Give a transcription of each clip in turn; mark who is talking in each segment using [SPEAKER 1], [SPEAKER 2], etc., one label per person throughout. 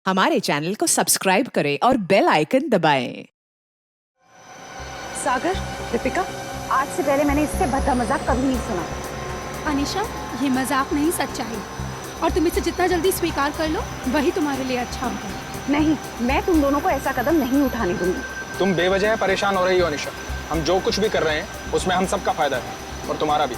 [SPEAKER 1] हमारे चैनल को सब्सक्राइब करें और बेल आइकन दबाएं।
[SPEAKER 2] सागर, दीपिका, आज से पहले मैंने इससे भद्दा मजाक कभी नहीं सुना।
[SPEAKER 3] अनिशा, ये मजाक नहीं, सच्चाई। और तुम इसे जितना जल्दी स्वीकार कर लो वही तुम्हारे लिए अच्छा होगा।
[SPEAKER 2] नहीं, मैं तुम दोनों को ऐसा कदम नहीं उठाने दूंगी।
[SPEAKER 4] तुम बेवजह परेशान हो रही हो अनिशा। हम जो कुछ भी कर रहे हैं उसमें हम सबका फायदा है और तुम्हारा भी।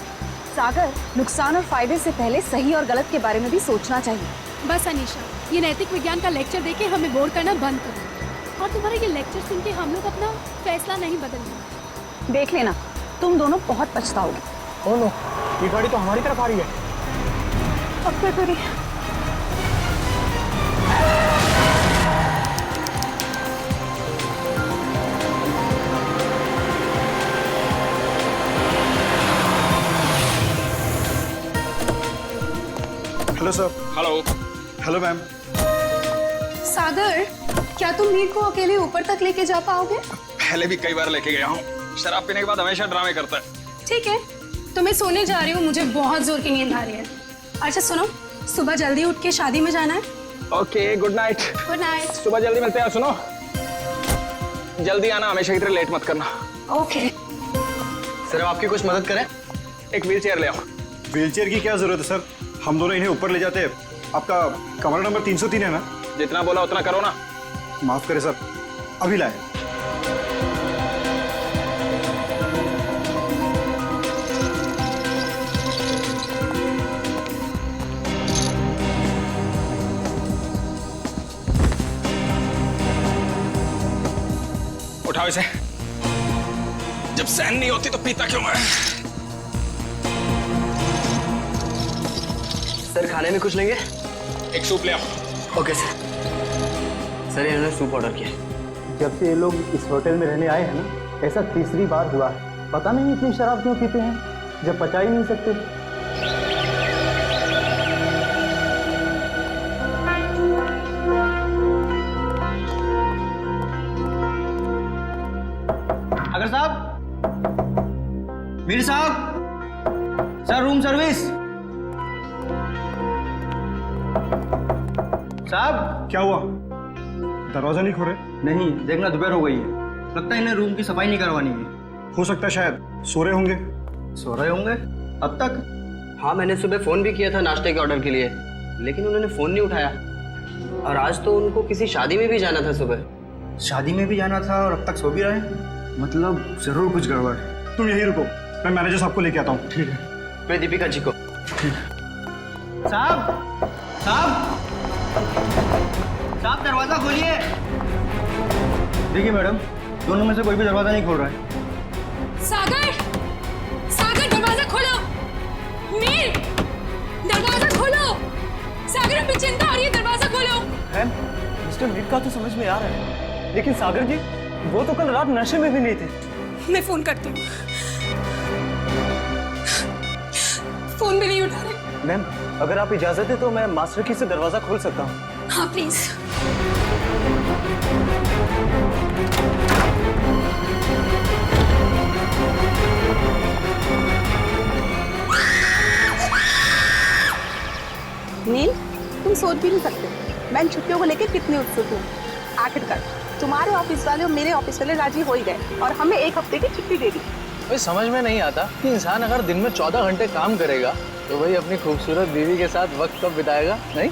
[SPEAKER 2] सागर, नुकसान और फायदे से पहले सही और गलत के बारे में भी सोचना चाहिए।
[SPEAKER 3] बस अनिशा, ये नैतिक विज्ञान का लेक्चर देके हमें बोर करना बंद करो। और तुम्हारा ये लेक्चर सुन के हम लोग अपना फैसला नहीं बदलेंगे।
[SPEAKER 2] देख लेना, तुम दोनों बहुत पछताओगे।
[SPEAKER 4] ओ नो, ये गाड़ी तो हमारी तरफ आ रही है।
[SPEAKER 2] अब क्या करें?
[SPEAKER 5] Hello sir.
[SPEAKER 4] Hello.
[SPEAKER 5] Hello ma'am.
[SPEAKER 3] Sagar, क्या तुम मीर को अकेले ऊपर तक लेके जा पाओगे?
[SPEAKER 4] पहले भी कई बार लेके गया हूँ। शराब पीने के बाद हमेशा ड्रामे करता है।
[SPEAKER 3] ठीक है, तो मैं सोने जा रही हूँ, मुझे बहुत जोर की नींद आ रही है। अच्छा सुनो, सुबह जल्दी उठ के शादी में जाना है।
[SPEAKER 4] Okay, good night.
[SPEAKER 3] Good night.
[SPEAKER 4] सुबह जल्दी मिलते हैं। सुनो, जल्दी आना, हमेशा की तरह लेट मत करना।
[SPEAKER 3] ओके।
[SPEAKER 4] सर, आपकी कुछ मदद करें? एक व्हील चेयर ले आओ।
[SPEAKER 5] व्हीलचेयर की क्या जरूरत है सर? हम दोनों इन्हें ऊपर ले जाते हैं। आपका कमरा नंबर 303 है ना?
[SPEAKER 4] जितना बोला उतना करो ना।
[SPEAKER 5] माफ करें सर, अभी लाए।
[SPEAKER 4] उठाओ इसे। जब सहन नहीं होती तो पीता क्यों है?
[SPEAKER 6] सर, खाने में कुछ लेंगे?
[SPEAKER 4] एक सूप ले आओ।
[SPEAKER 6] Okay sir. सर, इन्होंने सूप ऑर्डर किया।
[SPEAKER 7] जब से ये लोग इस होटल में रहने आए हैं ना, ऐसा तीसरी बार हुआ है। पता नहीं इतनी शराब क्यों पीते हैं जब पचा ही नहीं सकते।
[SPEAKER 6] अगर साहब, मीर साहब, सर रूम सर्विस। साहब,
[SPEAKER 5] क्या हुआ? दरवाजा नहीं खोले?
[SPEAKER 6] नहीं, देखना दोपहर हो गई है। लगता है इन्हें रूम की सफाई नहीं करवानी है।
[SPEAKER 5] हो सकता है शायद सो रहे होंगे।
[SPEAKER 6] सो रहे होंगे अब तक? हाँ, मैंने सुबह फोन भी किया था नाश्ते के ऑर्डर के लिए, लेकिन उन्होंने फोन नहीं उठाया। और आज तो उनको किसी शादी में भी जाना था सुबह। शादी में भी जाना था और अब तक सो भी रहे हैं? मतलब जरूर कुछ गड़बड़ है।
[SPEAKER 5] तुम यहीं रुको, मैं मैनेजर साहब को लेके आता हूँ। ठीक है।
[SPEAKER 6] मैं दीपिका जी को। साहब, साहब, साहब, दरवाजा खोलिए। देखिए मैडम, दोनों में से कोई भी दरवाजा नहीं खोल रहा है।
[SPEAKER 3] सागर, सागर, दरवाजा खोलो। मीर, दरवाजा खोलो। सागर, हमें चिंता आ रही है, दरवाजा खोलो।
[SPEAKER 7] मिस्टर मीर का तो समझ में आ रहा है, लेकिन सागर जी, वो तो कल रात नशे में भी नहीं थे।
[SPEAKER 3] मैं फोन करती हूँ। फोन भी नहीं उठा रहे।
[SPEAKER 7] मैम, अगर आप इजाजत है तो मैं मास्टर की से दरवाजा खोल सकता हूँ।
[SPEAKER 3] हाँ प्लीज।
[SPEAKER 2] नील, तुम सोच भी नहीं सकते मैं इन छुट्टियों को लेकर कितनी उत्सुक हूँ। आखिरकार तुम्हारे ऑफिस वाले और मेरे ऑफिस वाले राजी हो ही गए और हमें एक हफ्ते की छुट्टी दे दी।
[SPEAKER 8] भाई समझ में नहीं आता कि इंसान अगर दिन में 14 घंटे काम करेगा तो भाई अपनी खूबसूरत बीवी के साथ वक्त कब बिताएगा? नहीं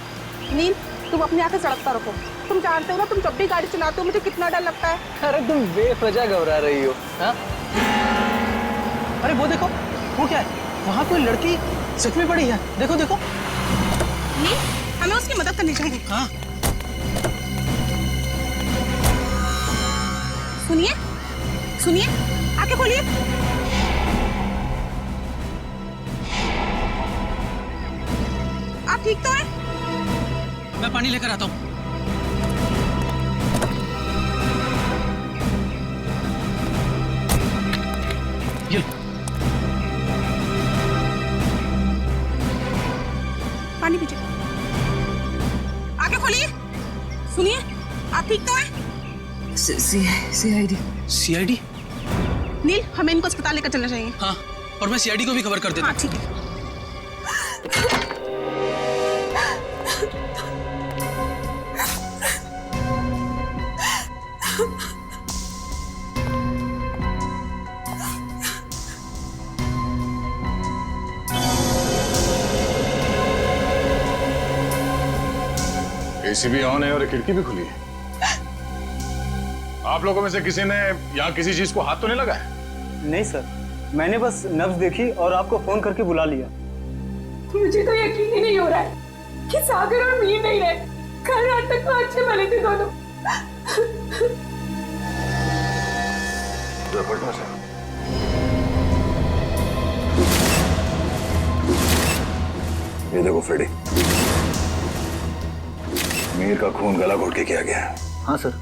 [SPEAKER 2] नील, तुम अपनी आंखें सड़कता रखो। तुम जानते हो ना, तुम जब भी गाड़ी चलाते हो मुझे कितना डर लगता है।
[SPEAKER 8] अरे तुम बेवजह घबरा रही हो। हाँ? अरे वो देखो, वो क्या है? वहाँ कोई लड़की जख्मी पड़ी है। देखो देखो।
[SPEAKER 2] नील, हमें उसकी मदद करनी चाहिए।
[SPEAKER 8] हाँ।
[SPEAKER 2] सुनिए, सुनिए, आंखें खोलिए। आप ठीक तो हैं?
[SPEAKER 8] मैं पानी लेकर आता हूँ। ये लो।
[SPEAKER 2] पानी पीजिए। आंखें खोलिए। सुनिए, आप ठीक तो हैं?
[SPEAKER 8] सीआईडी?
[SPEAKER 2] नील, हमें इनको अस्पताल लेकर चलना चाहिए।
[SPEAKER 8] हाँ, और मैं सीआईडी को भी खबर कर देता हूँ।
[SPEAKER 2] हाँ ठीक है।
[SPEAKER 9] एसी भी ऑन है और खिड़की भी खुली है। आप लोगों में से किसी ने यहाँ किसी चीज को हाथ तो नहीं लगाया?
[SPEAKER 7] नहीं सर, मैंने बस नब्ज देखी और आपको फोन करके बुला लिया।
[SPEAKER 3] मुझे तो यकीन ही नहीं हो रहा है कि सागर और मीर नहीं रहे। कल रात तक तो अच्छे भले थे दोनों।
[SPEAKER 9] ये देखो फ्रेडी, मीर का खून गला घोट के किया गया है।
[SPEAKER 10] हाँ सर,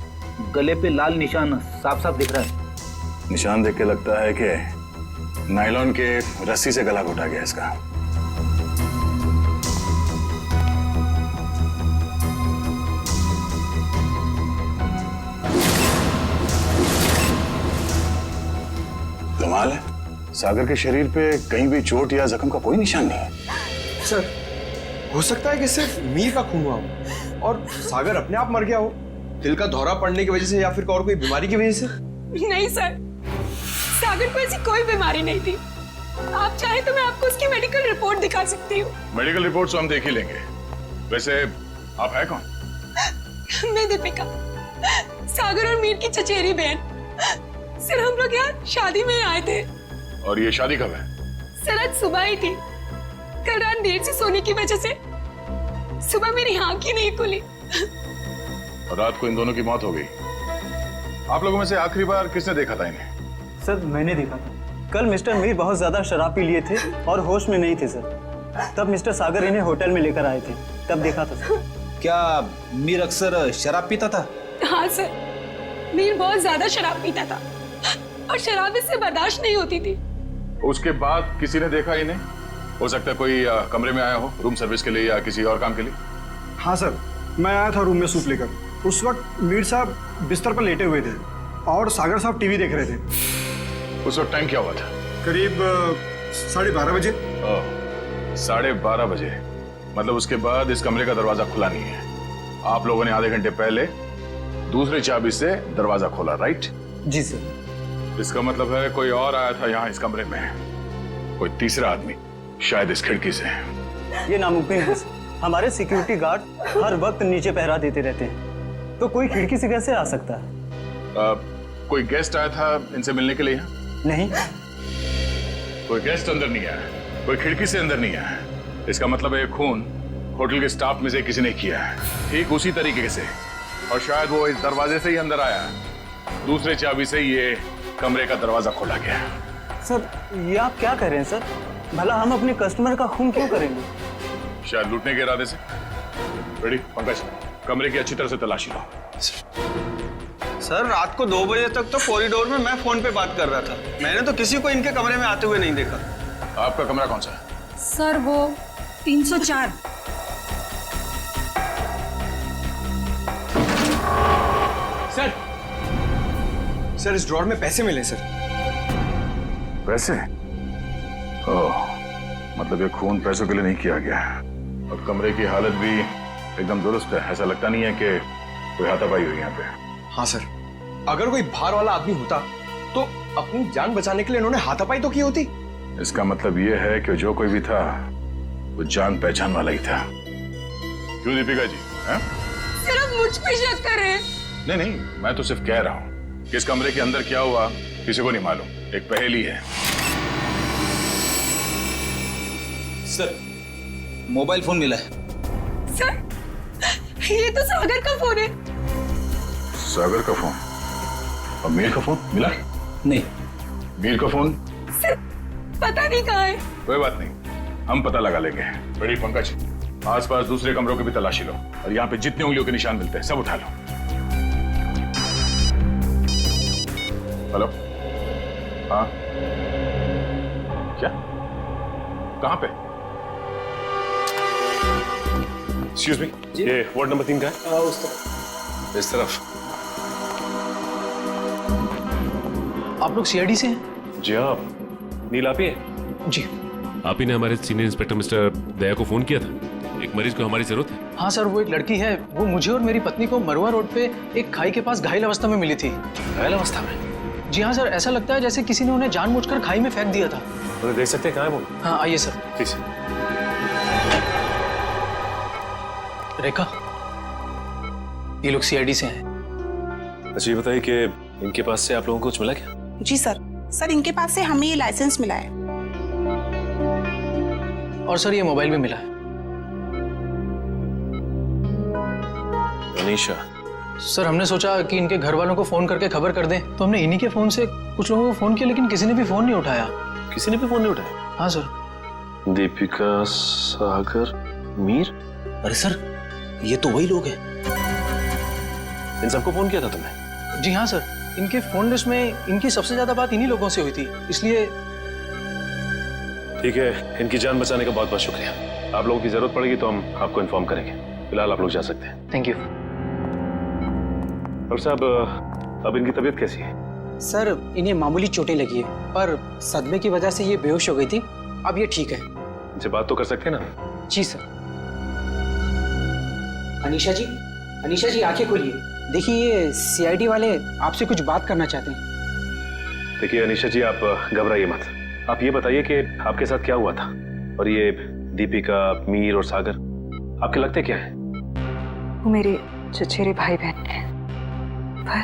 [SPEAKER 10] गले पे लाल निशान साफ साफ दिख रहा है।
[SPEAKER 9] निशान देख के लगता है कि नायलॉन के रस्सी से गला घोटा गया इसका। कमाल है, सागर के शरीर पे कहीं भी चोट या जख्म का कोई निशान नहीं है।
[SPEAKER 5] सर, हो सकता है कि सिर्फ मीर का खून हुआ हो और सागर अपने आप मर गया हो, दिल का दौरा पड़ने की वजह से या फिर और कोई बीमारी की वजह से।
[SPEAKER 3] नहीं सर, सागर को ऐसी कोई बीमारी नहीं थी। आप चाहे तो मैं आपको उसकी मेडिकल रिपोर्ट दिखा सकती हूँ।
[SPEAKER 9] मेडिकल रिपोर्ट तो हम देख ही लेंगे। वैसे आप है कौन?
[SPEAKER 3] मैं दीपिका, सागर और मीर की चचेरी बहन। सर, हम लोग यहाँ शादी में आए थे।
[SPEAKER 9] और ये शादी कब है?
[SPEAKER 3] सर, आज सुबह ही थी। कल रात देर से सोने की वजह से सुबह मेरी आंख ही नहीं खुली।
[SPEAKER 9] और रात को इन दोनों की मौत हो गई। आप लोगों में से आखिरी बार किसने देखा था इन्हें?
[SPEAKER 7] सर, मैंने देखा था। कल मिस्टर मीर बहुत ज्यादा शराब पी लिए थे और होश में नहीं थे सर। तब मिस्टर सागर इन्हें होटल में लेकर आए थे, तब देखा था सर।
[SPEAKER 10] क्या मीर अक्सर शराब पीता था?
[SPEAKER 3] हाँ सर, मीर बहुत ज्यादा शराब पीता था और शराब इससे बर्दाश्त नहीं होती थी।
[SPEAKER 9] उसके बाद किसी ने देखा इन्हें? हो सकता है कोई कमरे में आया हो रूम सर्विस के लिए या किसी और काम के लिए।
[SPEAKER 5] हाँ सर, मैं आया था रूम में सूप लेकर। उस वक्त मीर साहब बिस्तर पर लेटे हुए थे और सागर साहब टीवी देख रहे थे।
[SPEAKER 9] उस वक्त टाइम क्या हुआ था?
[SPEAKER 5] करीब 12:30 बजे।
[SPEAKER 9] 12:30 बजे, मतलब उसके बाद इस कमरे का दरवाजा खुला नहीं है। आप लोगों ने आधे घंटे पहले दूसरी चाबी से दरवाजा खोला, राइट?
[SPEAKER 7] जी सर।
[SPEAKER 9] इसका मतलब है कोई और आया था यहाँ इस कमरे में, कोई तीसरा आदमी, शायद इस खिड़की से।
[SPEAKER 7] ये नामुमकिन है सर। हमारे सिक्योरिटी गार्ड हर वक्त नीचे पहरा देते रहते हैं, तो कोई खिड़की से कैसे आ सकता है?
[SPEAKER 9] कोई गेस्ट आया था इनसे मिलने के लिए?
[SPEAKER 7] नहीं,
[SPEAKER 9] कोई गेस्ट अंदर नहीं आया, कोई खिड़की से अंदर नहीं आया। इसका मतलब है खून होटल के स्टाफ में से किसी ने किया है, ठीक उसी तरीके से। और शायद वो इस दरवाजे से ही अंदर आया, दूसरे चाबी से ये कमरे का दरवाजा खोला गया।
[SPEAKER 7] सर, ये आप क्या कह रहे हैं सर? भला हम अपने कस्टमर का खून क्यों करेंगे?
[SPEAKER 9] शायद लूटने के इरादे से। रेडी पंकज, कमरे की अच्छी तरह से तलाशी लो।
[SPEAKER 6] सर, रात को 2 बजे तक तो कॉरिडोर में मैं फोन पे बात कर रहा था। मैंने तो किसी को इनके कमरे में आते हुए नहीं देखा।
[SPEAKER 9] आपका कमरा कौन सा है?
[SPEAKER 3] सर, वो 304।
[SPEAKER 5] सर, इस ड्रॉर में पैसे मिले सर।
[SPEAKER 9] पैसे? ओह, मतलब ये खून पैसों के लिए नहीं किया गया। और कमरे की हालत भी एकदम दुरुस्त है, ऐसा लगता नहीं है कि कोई हाथापाई हुई यहाँ पे।
[SPEAKER 5] हाँ सर, अगर कोई बाहर वाला आदमी होता तो अपनी जान बचाने के लिए इन्होंने हाथापाई तो की होती।
[SPEAKER 9] इसका मतलब ये है कि जो कोई भी था वो जान पहचान वाला ही था। क्यों दीपिका जी?
[SPEAKER 3] सर, आप मुझ पे शक कर रहे हैं?
[SPEAKER 9] नहीं नहीं, मैं तो सिर्फ कह रहा हूँ कि इस कमरे के अंदर क्या हुआ किसी को नहीं मालूम, एक पहेली है।
[SPEAKER 10] सर, मोबाइल फोन मिला है।
[SPEAKER 3] सर, ये तो सागर का फोन है।
[SPEAKER 9] सागर का फोन? और मीर का फोन मिला?
[SPEAKER 10] नहीं।
[SPEAKER 9] मीर का फोन?
[SPEAKER 3] सर, पता नहीं कहाँ है।
[SPEAKER 9] कोई बात नहीं, हम पता लगा लेंगे। बड़ी पंकज, आसपास दूसरे कमरों की भी तलाशी लो और यहाँ पे जितने उंगलियों के निशान मिलते हैं सब उठा लो। हेलो? हाँ, क्या? कहाँ पे? एक्सक्यूज मी, ये वार्ड नंबर 3 का है?
[SPEAKER 7] उस तरफ।
[SPEAKER 9] इस तरफ?
[SPEAKER 8] आप लोग सीआईडी से हैं?
[SPEAKER 11] जी हाँ, नील आप ही हैं?
[SPEAKER 8] जी।
[SPEAKER 11] आप ही ने हमारे सीनियर इंस्पेक्टर मिस्टर दया को फोन किया था, एक मरीज को हमारी जरूरत है।
[SPEAKER 8] हाँ सर, वो एक लड़की है, वो मुझे और मेरी पत्नी को मरुआ रोड पे एक खाई के पास घायल अवस्था में मिली थी।
[SPEAKER 11] घायल अवस्था में?
[SPEAKER 8] जी हाँ सर, ऐसा लगता है जैसे किसी ने उन्हें जानबूझकर खाई में फेंक दिया था।
[SPEAKER 11] तो देख सकते हैं कहाँ है वो?
[SPEAKER 8] हाँ, आइए सर।
[SPEAKER 11] ठीक है।
[SPEAKER 8] रेखा, ये लोग सीआईडी से हैं।
[SPEAKER 11] अच्छा ये बताइए कि इनके पास से आप लोगों को कुछ मिला क्या?
[SPEAKER 2] जी सर, सर इनके पास से हमें ये लाइसेंस मिला है।
[SPEAKER 8] और सर ये मोबाइल भी मिला है।
[SPEAKER 11] अनीशा,
[SPEAKER 8] सर हमने सोचा कि इनके घर वालों को फोन करके खबर कर दें, तो हमने इन्हीं के फोन से कुछ लोगों को फोन किया, लेकिन किसी ने भी फोन नहीं उठाया।
[SPEAKER 11] किसी ने भी फोन नहीं उठाया?
[SPEAKER 8] हाँ सर।
[SPEAKER 11] दीपिका, सागर, मीर।
[SPEAKER 10] अरे सर, ये तो वही लोग हैं।
[SPEAKER 11] इन सबको फोन किया था तुमने?
[SPEAKER 8] जी हाँ सर, इनके फोन लिस्ट में इनकी सबसे ज्यादा बात इन्हीं लोगों से हुई थी, इसलिए।
[SPEAKER 11] ठीक है, इनकी जान बचाने का बहुत बहुत शुक्रिया। आप लोगों की जरूरत पड़ेगी तो हम आपको इन्फॉर्म करेंगे। फिलहाल आप लोग जा सकते हैं।
[SPEAKER 8] Thank you.
[SPEAKER 11] डॉक्टर साहब, अब इनकी तबीयत कैसी है?
[SPEAKER 12] सर इन्हें मामूली चोटें लगी है, पर सदमे की वजह से ये बेहोश हो गई थी। अब ये ठीक है।
[SPEAKER 11] इनसे बात तो कर सकते हैं ना?
[SPEAKER 12] जी सर। अनीशा जी आंखें खोलिए। देखिए ये सीआईडी वाले आपसे कुछ बात करना चाहते हैं।
[SPEAKER 11] देखिए अनीशा जी, आप घबराइए मत। आप ये बताइए कि आपके साथ क्या हुआ था, और ये दीपिका, मीर और सागर आपके लगते क्या है?
[SPEAKER 13] वो मेरे चचेरे भाई बहन हैं, पर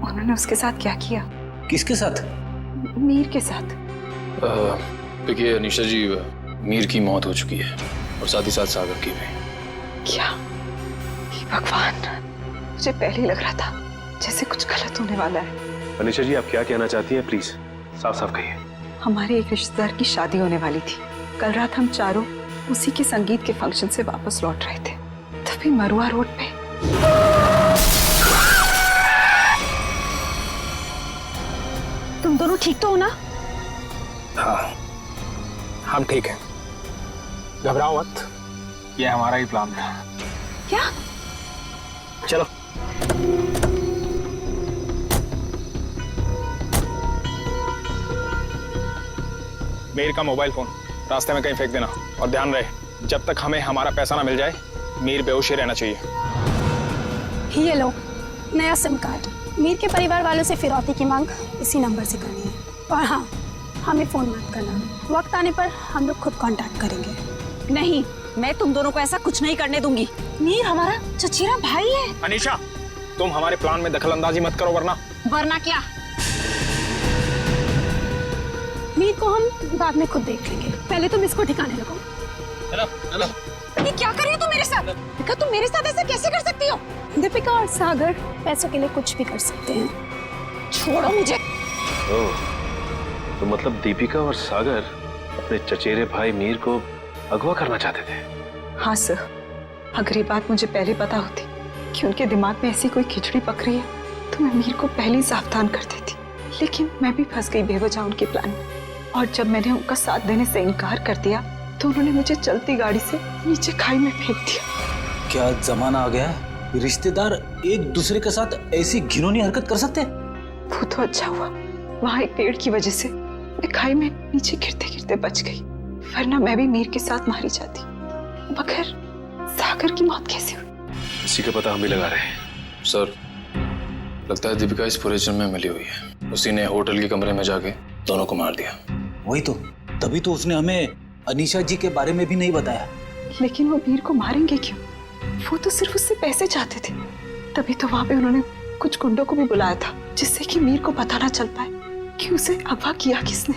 [SPEAKER 13] उन्होंने उसके साथ क्या किया?
[SPEAKER 10] किसके साथ?
[SPEAKER 13] मीर के साथ।
[SPEAKER 8] देखिए अनीशा जी, मीर की मौत हो चुकी है और साथ ही साथ सागर की भी।
[SPEAKER 13] क्या? हे भगवान, मुझे पहले ही लग रहा था जैसे कुछ गलत होने वाला है।
[SPEAKER 11] अनीशा जी, आप क्या कहना चाहती हैं? प्लीज साफ साफ कहिए।
[SPEAKER 13] हमारे एक रिश्तेदार की शादी होने वाली थी। कल रात हम चारों उसी के संगीत के फंक्शन से वापस लौट रहे थे, तभी मरुआ रोड पे
[SPEAKER 2] तुम दोनों ठीक तो हो ना?
[SPEAKER 4] हाँ, हम ठीक हैं। घबराओ मत, ये हमारा ही प्लान था।
[SPEAKER 2] क्या?
[SPEAKER 4] चलो। मीर का मोबाइल फोन रास्ते में कहीं फेंक देना, और ध्यान रहे जब तक हमें हमारा पैसा ना मिल जाए, मीर बेहोश ही रहना चाहिए।
[SPEAKER 3] ये लो नया सिम कार्ड। मीर के परिवार वालों से फिरौती की मांग इसी नंबर से करनी है। और हाँ, हमें फोन मत करना, वक्त आने पर हम लोग खुद कांटेक्ट करेंगे।
[SPEAKER 13] नहीं, मैं तुम दोनों को ऐसा कुछ नहीं करने दूंगी। मीर हमारा चचेरा भाई है।
[SPEAKER 4] अनीशा, तुम हमारे प्लान में दखल अंदाजी मत करो, वरना
[SPEAKER 13] क्या?
[SPEAKER 3] मीर को हम बाद में खुद देख लेंगे, पहले तुम इसको ठिकाने लगाओ।
[SPEAKER 4] चलो।
[SPEAKER 13] ये क्या कर रही हो तुम मेरे साथ? दीपिका, तुम मेरे साथ ऐसा कैसे कर सकती हो?
[SPEAKER 3] दीपिका और सागर पैसों के लिए कुछ भी कर सकते हैं।
[SPEAKER 13] छोड़ो मुझे।
[SPEAKER 11] ओह, तो मतलब दीपिका और सागर अपने चचेरे भाई मीर को अगवा करना चाहते थे?
[SPEAKER 13] हाँ सर, अगर ये बात मुझे पहले पता होती कि उनके दिमाग में ऐसी कोई खिचड़ी पक रही है, तो मैं मीर को पहले ही सावधान कर देती। लेकिन मैं भी फंस गई बेवजह उनके प्लान में, और जब मैंने उनका साथ देने से इनकार कर दिया, तो उन्होंने मुझे चलती गाड़ी से नीचे खाई में फेंक दिया।
[SPEAKER 10] क्या जमाना आ गया है? रिश्तेदार एक दूसरे के साथ ऐसी घिनौनी हरकत कर सकते हैं?
[SPEAKER 13] वो तो अच्छा हुआ, वहाँ एक पेड़ की वजह से मैं खाई में नीचे गिरते गिरते बच गई, वरना मैं भी मीर के साथ मारी जाती। मगर सागर की मौत कैसे हुई?
[SPEAKER 11] इसी का पता हम भी लगा रहे हैं।
[SPEAKER 8] सर, लगता है दीपिका इस पूरे जुर्म में मिली हुई है। उसी ने होटल के कमरे में जाके दोनों को मार दिया।
[SPEAKER 10] वही तो, तभी तो उसने हमें अनीशा जी के बारे में भी नहीं बताया।
[SPEAKER 13] लेकिन वो मीर को मारेंगे क्यों? वो तो सिर्फ उससे पैसे चाहते थे। तभी तो वहां पे उन्होंने कुछ गुंडों को भी बुलाया था, जिससे कि मीर को पता ना चल पाए कि उसे अगवा किया किसने।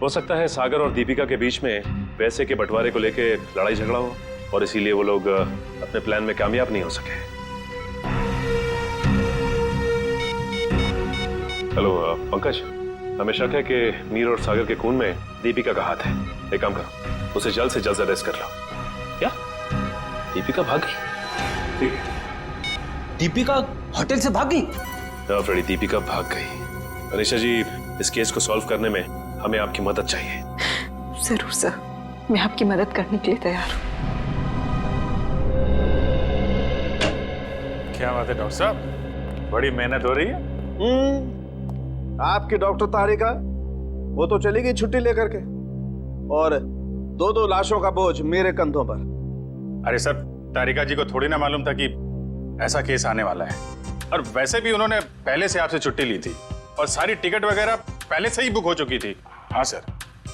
[SPEAKER 11] हो सकता है सागर और दीपिका के बीच में पैसे के बंटवारे को लेके लड़ाई झगड़ा हो, और इसीलिए वो लोग अपने प्लान में कामयाब नहीं हो सके। हेलो पंकज, हमें शक है कि मीर और सागर के खून में दीपिका का हाथ है। एक काम करो, उसे जल्द से जल्द अरेस्ट कर लो। क्या दीपिका भाग गई? ठीक है।
[SPEAKER 10] दीपिका होटल से भाग गई?
[SPEAKER 11] फ्रेडी, दीपिका भाग गई। अनीशा जी, इस केस को सॉल्व करने में हमें आपकी मदद चाहिए।
[SPEAKER 13] जरूर सर, मैं आपकी मदद करने के लिए तैयार हूँ।
[SPEAKER 9] क्या बात है डॉक्टर साहब, बड़ी मेहनत हो रही है।
[SPEAKER 14] आपकी डॉक्टर तारिका, वो तो चली गई छुट्टी लेकर के, और दो लाशों का बोझ मेरे कंधों पर।
[SPEAKER 9] अरे सर, तारिका जी को थोड़ी ना मालूम था कि ऐसा केस आने वाला है, और वैसे भी उन्होंने पहले से आपसे छुट्टी ली थी, और सारी टिकट वगैरह पहले से ही बुक हो चुकी थी। हाँ सर,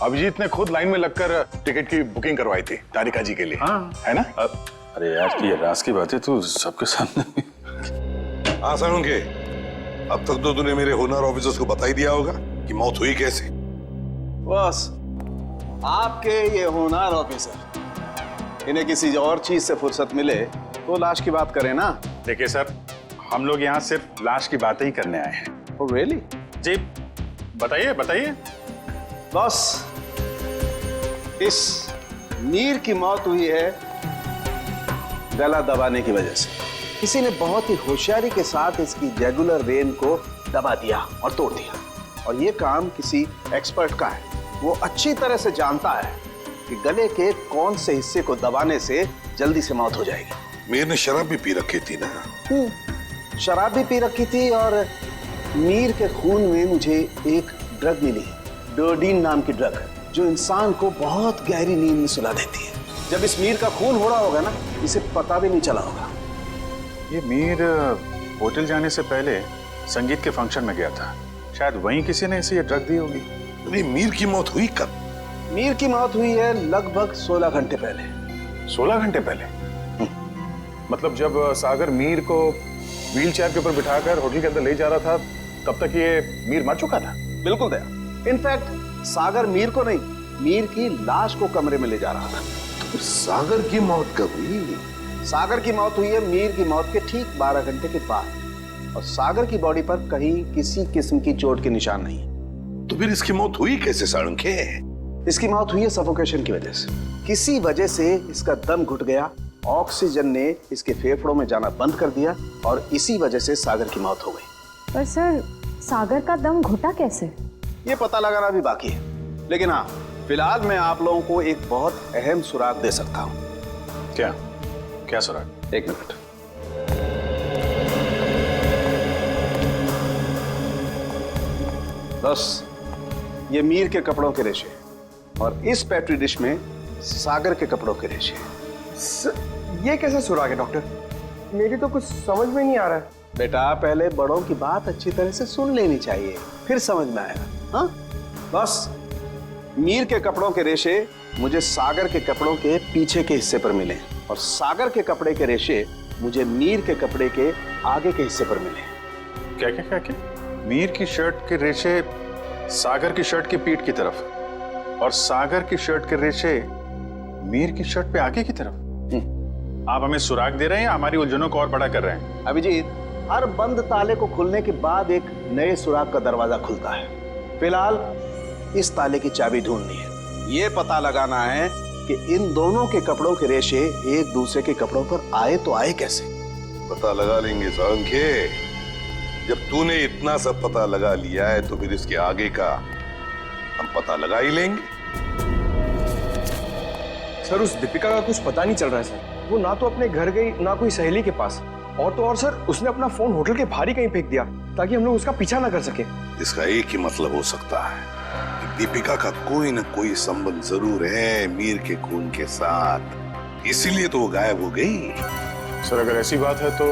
[SPEAKER 9] अभिजीत ने खुद लाइन में लगकर टिकट की बुकिंग करवाई थी तारिका जी के लिए। हाँ। है ना?
[SPEAKER 15] अरे यार, ये राज की बातें तू सबके सामने
[SPEAKER 9] हाँ साळुंखे, अब तक तो तूने मेरे हुनर ऑफिसर्स को बता ही दिया होगा कि मौत हुई कैसे।
[SPEAKER 14] बस आपके ये होनहार ऑफिसर, इन्हें किसी और चीज से फुर्सत मिले तो लाश की बात करें ना।
[SPEAKER 15] देखिए सर, हम लोग यहाँ सिर्फ लाश की बातें ही करने आए हैं।
[SPEAKER 14] Oh, really?
[SPEAKER 15] जी बताइए बताइए।
[SPEAKER 14] बस इस मीर की मौत हुई है गला दबाने की वजह से। किसी ने बहुत ही होशियारी के साथ इसकी रेगुलर वेन को दबा दिया और तोड़ दिया, और ये काम किसी एक्सपर्ट का है। वो अच्छी तरह से जानता है कि गले के कौन से हिस्से को दबाने से जल्दी से मौत हो जाएगी।
[SPEAKER 9] मीर ने शराब भी पी रखी थी ना?
[SPEAKER 14] शराब भी पी रखी थी, और मीर के खून में मुझे एक ड्रग मिली, डोडीन नाम की ड्रग, जो इंसान को बहुत गहरी नींद में सुला देती है। जब इस मीर का खून हो रहा होगा ना, इसे पता भी नहीं चला होगा।
[SPEAKER 15] ये मीर होटल जाने से पहले संगीत के फंक्शन में गया था, शायद वहीं किसी ने इसे ये ड्रग दी होगी।
[SPEAKER 9] नहीं, मीर की मौत हुई कब?
[SPEAKER 14] मीर की मौत हुई है लगभग 16 घंटे पहले।
[SPEAKER 15] 16 घंटे पहले? मतलब जब सागर मीर को व्हील चेयर के ऊपर बिठाकर होटल के अंदर ले जा रहा था, तब तक ये मीर मर चुका था?
[SPEAKER 14] बिल्कुल दया। इनफैक्ट सागर मीर को नहीं, मीर की लाश को कमरे में ले जा रहा था।
[SPEAKER 9] तो सागर की मौत कब हुई?
[SPEAKER 14] सागर की मौत हुई है मीर की मौत के ठीक 12 घंटे के बाद, और सागर की बॉडी पर कहीं किसी किस्म की चोट के निशान नहीं।
[SPEAKER 9] तो फिर इसकी मौत हुई कैसे साळुंखे?
[SPEAKER 14] इसकी मौत हुई है सफोकेशन की वजह से। किसी वजह से इसका दम घुट गया, ऑक्सीजन ने इसके फेफड़ों में जाना बंद कर दिया, और इसी वजह से सागर की मौत हो गई।
[SPEAKER 16] पर सर, सागर का दम घुटा कैसे?
[SPEAKER 14] ये पता लगाना भी बाकी है, लेकिन हाँ, फिलहाल मैं आप लोगों को एक बहुत अहम सुराग दे सकता हूँ।
[SPEAKER 15] क्या? क्या सुराग?
[SPEAKER 14] एक मिनट। बस ये मीर के कपड़ों के रेशे, और इस पेट्री डिश में सागर के कपड़ों के रेशे।
[SPEAKER 5] ये कैसे सुराग है डॉक्टर? मेरी तो कुछ समझ में नहीं आ रहा है।
[SPEAKER 14] बेटा, पहले बड़ों की बात अच्छी तरह से सुन लेनी चाहिए, फिर समझ में आएगा। हाँ, बस मीर के कपड़ों के रेशे मुझे सागर के कपड़ों के पीछे के हिस्से पर मिले, और सागर के कपड़े के रेशे मुझे मीर के कपड़े के आगे के हिस्से पर मिले।
[SPEAKER 15] क्या क्या क्या क्या? मीर की शर्ट के रेशे सागर की शर्ट की पीठ की तरफ, और सागर की शर्ट के रेशे मीर की शर्ट पे आगे की तरफ। आप हमें सुराग दे रहे हैं या हमारी उलझनों को और बड़ा कर रहे हैं?
[SPEAKER 14] अभिजीत, हर बंद ताले को खुलने के बाद एक नए सुराग का दरवाजा खुलता है। फिलहाल इस ताले की चाबी ढूंढनी है। ये पता लगाना है कि इन दोनों के कपड़ों के रेशे एक दूसरे के कपड़ों पर आए तो आए कैसे।
[SPEAKER 9] पता लगा लेंगे साळुंखे। जब तूने इतना सब पता लगा लिया है तो फिर इसके आगे का हम पता लगा ही लेंगे।
[SPEAKER 5] सर, उस दीपिका का कुछ पता नहीं चल रहा है सर। वो ना तो अपने घर गई, ना कोई सहेली के पास, और तो और सर, उसने अपना फोन होटल के बाहर ही कहीं फेंक दिया ताकि हम लोग उसका पीछा ना कर सके।
[SPEAKER 9] इसका एक ही मतलब हो सकता है कि दीपिका का कोई ना कोई संबंध जरूर है मीर के खून के साथ, इसीलिए तो वो गायब हो गई।
[SPEAKER 15] सर, अगर ऐसी बात है तो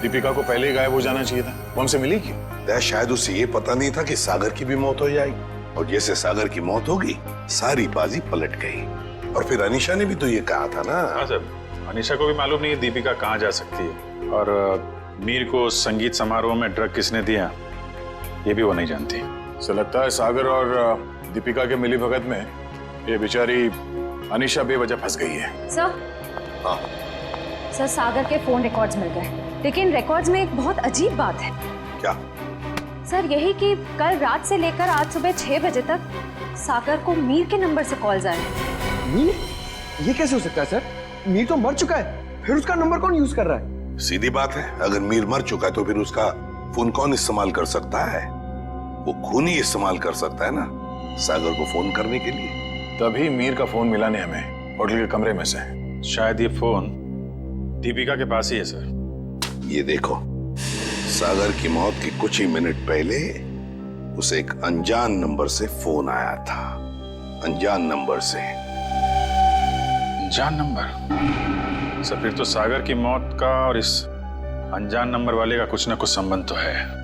[SPEAKER 15] दीपिका को पहले ही गायब हो जाना चाहिए था। वो हमसे मिली क्यों?
[SPEAKER 9] शायद उसे ये पता नहीं था कि सागर की भी मौत हो जाएगी, और जैसे सागर की मौत होगी सारी बाजी पलट गई। और फिर अनीशा ने भी तो ये कहा था ना।
[SPEAKER 15] हाँ सर, अनीशा को भी मालूम नहीं है दीपिका कहाँ जा सकती है, और मीर को संगीत समारोह में ड्रग किसने दिया ये भी वो नहीं जानती। सो लगता है सागर और दीपिका के मिली भगत में ये बेचारी अनीशा बेवजह फंस गई है।
[SPEAKER 16] सर,
[SPEAKER 9] हाँ।
[SPEAKER 16] सर, सागर के फोन रिकॉर्ड्स मिल गए, लेकिन रिकॉर्ड्स में एक बहुत अजीब बात है।
[SPEAKER 9] क्या?
[SPEAKER 16] सर, यही कि कल रात से लेकर आज सुबह 6 बजे तक सागर को मीर के नंबर से कॉल्स आए।
[SPEAKER 5] मीर? ये कैसे हो सकता है सर? मीर तो मर चुका है, फिर उसका नंबर कौन यूज कर रहा है?
[SPEAKER 9] सीधी बात है, अगर मीर मर चुका है तो फिर उसका फोन कौन इस्तेमाल कर सकता है? वो खून ही इस्तेमाल कर सकता है ना सागर को फोन करने के लिए।
[SPEAKER 15] तभी मीर का फोन मिला नहीं हमें होटल के कमरे में से। शायद ये फोन दीपिका के पास ही है सर।
[SPEAKER 9] ये देखो, सागर की मौत के कुछ ही मिनट पहले उसे एक अनजान नंबर से फोन आया था। अनजान नंबर से।
[SPEAKER 15] अनजान नंबर? सर, फिर तो सागर की मौत का और इस अनजान नंबर वाले का कुछ ना कुछ संबंध तो है।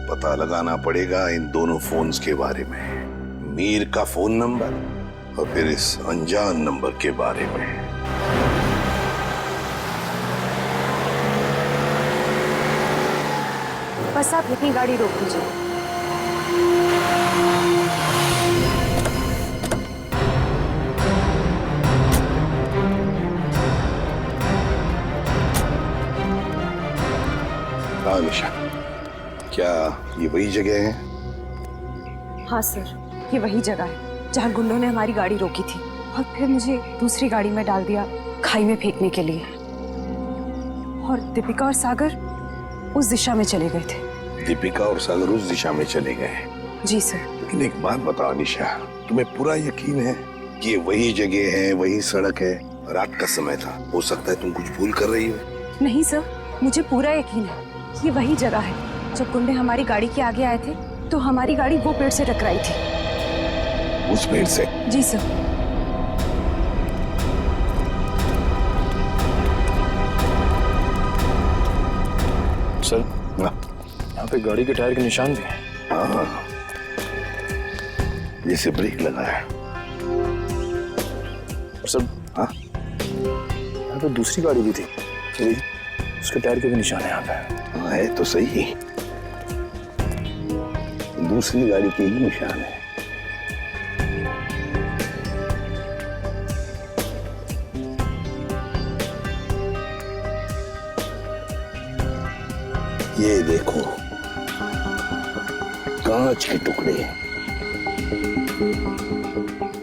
[SPEAKER 9] पता लगाना पड़ेगा इन दोनों फोन्स के बारे में, मीर का फोन नंबर और फिर इस अनजान नंबर के बारे में।
[SPEAKER 16] बस आप यहीं गाड़ी रोक दीजिए।
[SPEAKER 14] हाँ निशा, क्या ये वही जगह है?
[SPEAKER 16] हाँ सर, ये वही जगह है जहाँ गुंडों ने हमारी गाड़ी रोकी थी और फिर मुझे दूसरी गाड़ी में डाल दिया खाई में फेंकने के लिए। और दीपिका और सागर उस दिशा में चले गए थे।
[SPEAKER 14] दीपिका और सागर उस दिशा में चले गए?
[SPEAKER 16] जी सर।
[SPEAKER 14] लेकिन एक बात बताओ निशा, तुम्हें पूरा यकीन है कि ये वही जगह है, वही सड़क है? रात का समय था, हो सकता है तुम कुछ भूल कर रही हो।
[SPEAKER 16] नहीं सर, मुझे पूरा यकीन है ये वही जगह है। जब गुंडे हमारी गाड़ी के आगे आए थे तो हमारी गाड़ी वो पेड़ से टकराई थी।
[SPEAKER 14] उस पेड़ से?
[SPEAKER 16] जी सर।
[SPEAKER 4] सर, यहाँ पे गाड़ी के टायर के निशान भी हैं।
[SPEAKER 14] हाँ, जैसे ब्रेक लगा है।
[SPEAKER 4] सर, हाँ, यहाँ पे दूसरी गाड़ी भी थी, उसके टायर के भी निशान है यहाँ पे।
[SPEAKER 14] हाँ, है तो सही, दूसरी गाड़ी के ही निशान है। ये देखो, कांच के टुकड़े,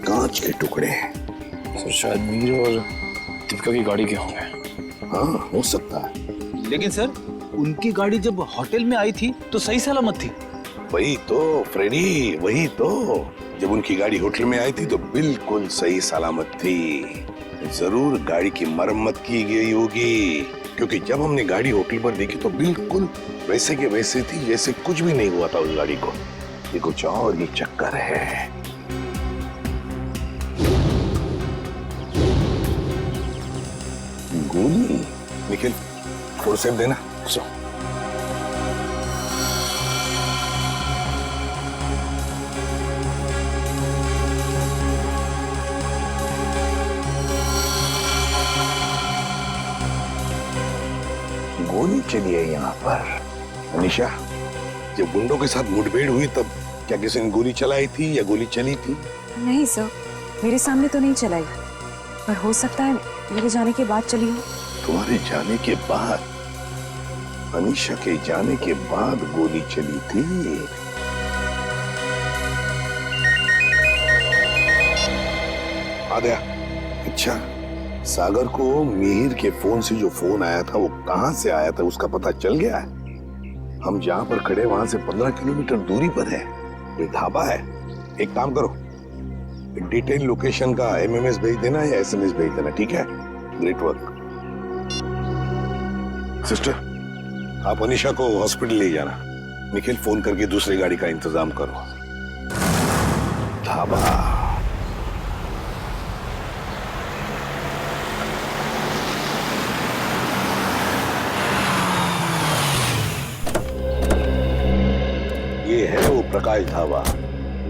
[SPEAKER 14] कांच के टुकड़े।
[SPEAKER 4] सर, शायद मीर और दीपिका की गाड़ी के होंगे।
[SPEAKER 14] हाँ, हो सकता है।
[SPEAKER 10] लेकिन सर, उनकी गाड़ी जब होटल में आई थी तो सही सलामत थी।
[SPEAKER 14] वही तो फ्रेडी, वही तो। जब उनकी गाड़ी होटल में आई थी तो बिल्कुल सही सलामत थी। जरूर गाड़ी की मरम्मत की गई होगी, क्योंकि जब हमने गाड़ी होटल पर देखी तो बिल्कुल वैसे के वैसे थी जैसे कुछ भी नहीं हुआ था उस गाड़ी को। ये कुछ और ही चक्कर है। गोली? निखिल, थोड़ा सेब देना। गोली चली है यहाँ पर। निशा, जब गुंडों के साथ मुठभेड़ हुई तब क्या किसी ने गोली चलाई थी या गोली चली थी?
[SPEAKER 16] नहीं सर, मेरे सामने तो नहीं चलाई, पर हो सकता है मेरे जाने के बाद चली हो।
[SPEAKER 14] तुम्हारे जाने के बाद? अनीशा के जाने के बाद गोली चली थी? आद्या, अच्छा, सागर को मिहिर के फोन से जो फोन आया था वो कहां से आया था उसका पता चल गया है? हम जहां पर खड़े वहां से 15 किलोमीटर दूरी पर है, कोई ढाबा है। एक काम करो, डिटेल लोकेशन का एमएमएस भेज देना या एसएमएस भेज देना, ठीक है? Great work. सिस्टर, आप अनीशा को हॉस्पिटल ले जाना। निखिल, फोन करके दूसरी गाड़ी का इंतजाम करो। ढाबा। ये है वो प्रकाश ढाबा,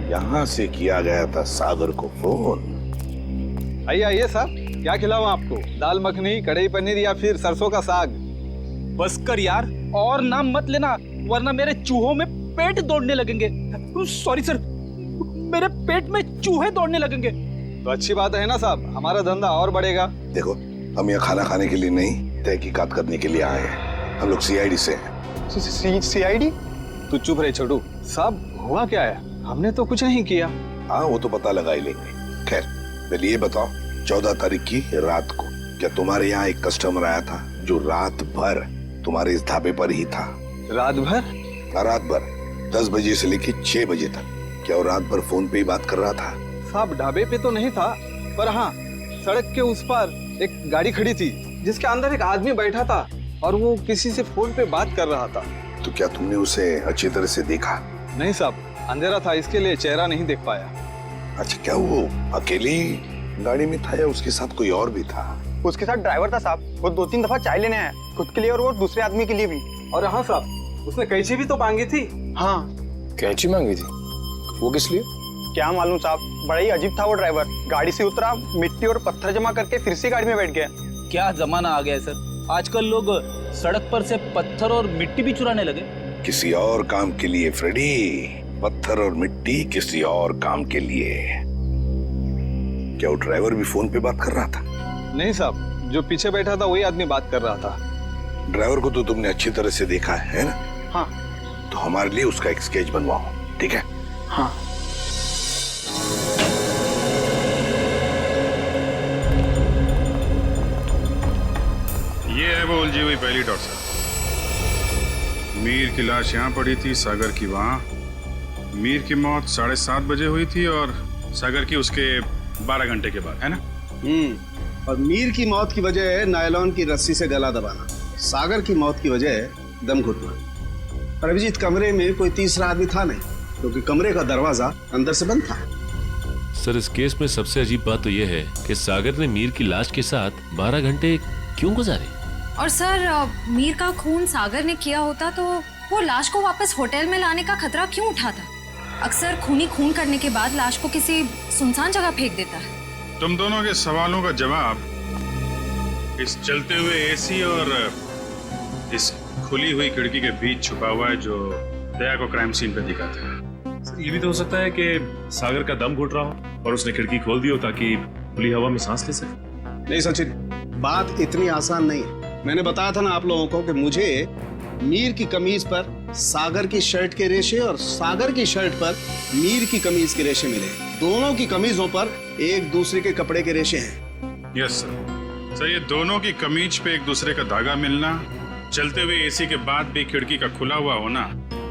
[SPEAKER 14] यहाँ से किया गया था सागर को फोन।
[SPEAKER 17] आइए आइए साहब, क्या खिलाऊं आपको? दाल मखनी, कढ़ाई पनीर या फिर सरसों का साग?
[SPEAKER 10] बस कर यार, और नाम मत लेना वरना मेरे चूहों में पेट दौड़ने लगेंगे। सॉरी सर, मेरे पेट में चूहे दौड़ने लगेंगे।
[SPEAKER 17] तो अच्छी बात है ना साहब, हमारा धंधा और बढ़ेगा।
[SPEAKER 14] देखो, हम यहाँ खाना खाने के लिए नहीं, तहकीकात करने के लिए आए हैं। हम लोग सीआईडी से हैं।
[SPEAKER 17] सीआईडी? तू चुप रहे छोटू। साहब, हुआ क्या है? हमने तो कुछ नहीं किया।
[SPEAKER 14] हाँ, वो तो पता लगा ही लेंगे। खैर, पहले ये बताओ, 14 तारीख की रात को क्या तुम्हारे यहाँ एक कस्टमर आया था जो रात भर तुम्हारे इस ढाबे पर ही था?
[SPEAKER 17] रात भर?
[SPEAKER 14] रात भर 10 बजे से लेके 6 बजे तक। क्या वो रात भर फोन पे ही बात कर रहा था?
[SPEAKER 17] साहब, ढाबे पे तो नहीं था, पर हाँ, सड़क के उस पार एक गाड़ी खड़ी थी जिसके अंदर एक आदमी बैठा था और वो किसी से फोन पे बात कर रहा था।
[SPEAKER 14] तो क्या तुमने उसे अच्छी तरह से देखा?
[SPEAKER 17] नहीं साहब, अंधेरा था, इसके लिए चेहरा नहीं देख पाया।
[SPEAKER 14] अच्छा, क्या वो अकेली गाड़ी में था या उसके साथ कोई और भी था?
[SPEAKER 6] उसके साथ ड्राइवर था साहब, वो 2-3 दफा चाय लेने आया, खुद के लिए और वो दूसरे आदमी के लिए भी।
[SPEAKER 17] और हाँ साहब, उसने कैंची भी तो मांगी थी।
[SPEAKER 6] हाँ।
[SPEAKER 4] कैंची मांगी थी? वो किस लिए?
[SPEAKER 6] क्या मालूम साहब, बड़ा ही अजीब था वो ड्राइवर। गाड़ी से उतरा, मिट्टी और पत्थर जमा करके फिर से गाड़ी में बैठ गया।
[SPEAKER 10] क्या जमाना आ गया है सर, आजकल लोग सड़क पर से पत्थर और मिट्टी भी चुराने लगे।
[SPEAKER 9] किसी और काम के लिए फ्रेडी, पत्थर और मिट्टी किसी और काम के लिए। क्या वो ड्राइवर भी फोन पे बात कर रहा था?
[SPEAKER 17] नहीं साहब, जो पीछे बैठा था वही आदमी बात कर रहा था।
[SPEAKER 9] ड्राइवर को तो तुमने अच्छी तरह से देखा है ना?
[SPEAKER 17] हाँ।
[SPEAKER 9] तो हमारे लिए उसका एक स्केच बनवाओ, ठीक है?
[SPEAKER 17] हाँ।
[SPEAKER 15] ये है वो उलझी हुई पहली टॉर्चर। मीर की लाश यहाँ पड़ी थी, सागर की वहाँ। मीर की मौत 7:30 बजे हुई थी और सागर की उसके 12 घंटे के बाद, है ना?
[SPEAKER 14] और मीर की मौत की वजह है नायलॉन की रस्सी से गला दबाना, सागर की मौत की वजह है दम घुटना। पर अभिजीत, कमरे में कोई तीसरा आदमी था नहीं, क्योंकि कमरे का दरवाजा अंदर से बंद था।
[SPEAKER 11] सर, इस केस में सबसे अजीब बात तो यह है कि सागर ने मीर की लाश के साथ 12 घंटे क्यों गुजारे?
[SPEAKER 16] और सर, मीर का खून सागर ने किया होता तो वो लाश को वापस होटल में लाने का खतरा क्यों उठाता? अक्सर खूनी खून करने के बाद लाश को किसी सुनसान जगह फेंक देता है।
[SPEAKER 15] तुम दोनों के सवालों का जवाब इस चलते हुए एसी और इस खुली हुई खिड़की के बीच छुपा हुआ है जो दया को क्राइम सीन पे दिखाता है।
[SPEAKER 11] सर, ये भी तो हो सकता है कि सागर का दम घुट रहा हो और उसने खिड़की खोल दी हो ताकि खुली हवा में सांस ले सके।
[SPEAKER 14] नहीं सचिन, बात इतनी आसान नहीं है। मैंने बताया था ना आप लोगों को कि मुझे मीर की कमीज पर सागर की शर्ट के रेशे और सागर की शर्ट पर मीर की कमीज के रेशे मिले। दोनों की कमीजों पर एक दूसरे के कपड़े के रेशे हैं।
[SPEAKER 15] Yes sir. सर, ये दोनों की कमीज पे एक दूसरे का धागा मिलना, चलते हुए एसी के बाद भी खिड़की का खुला हुआ होना,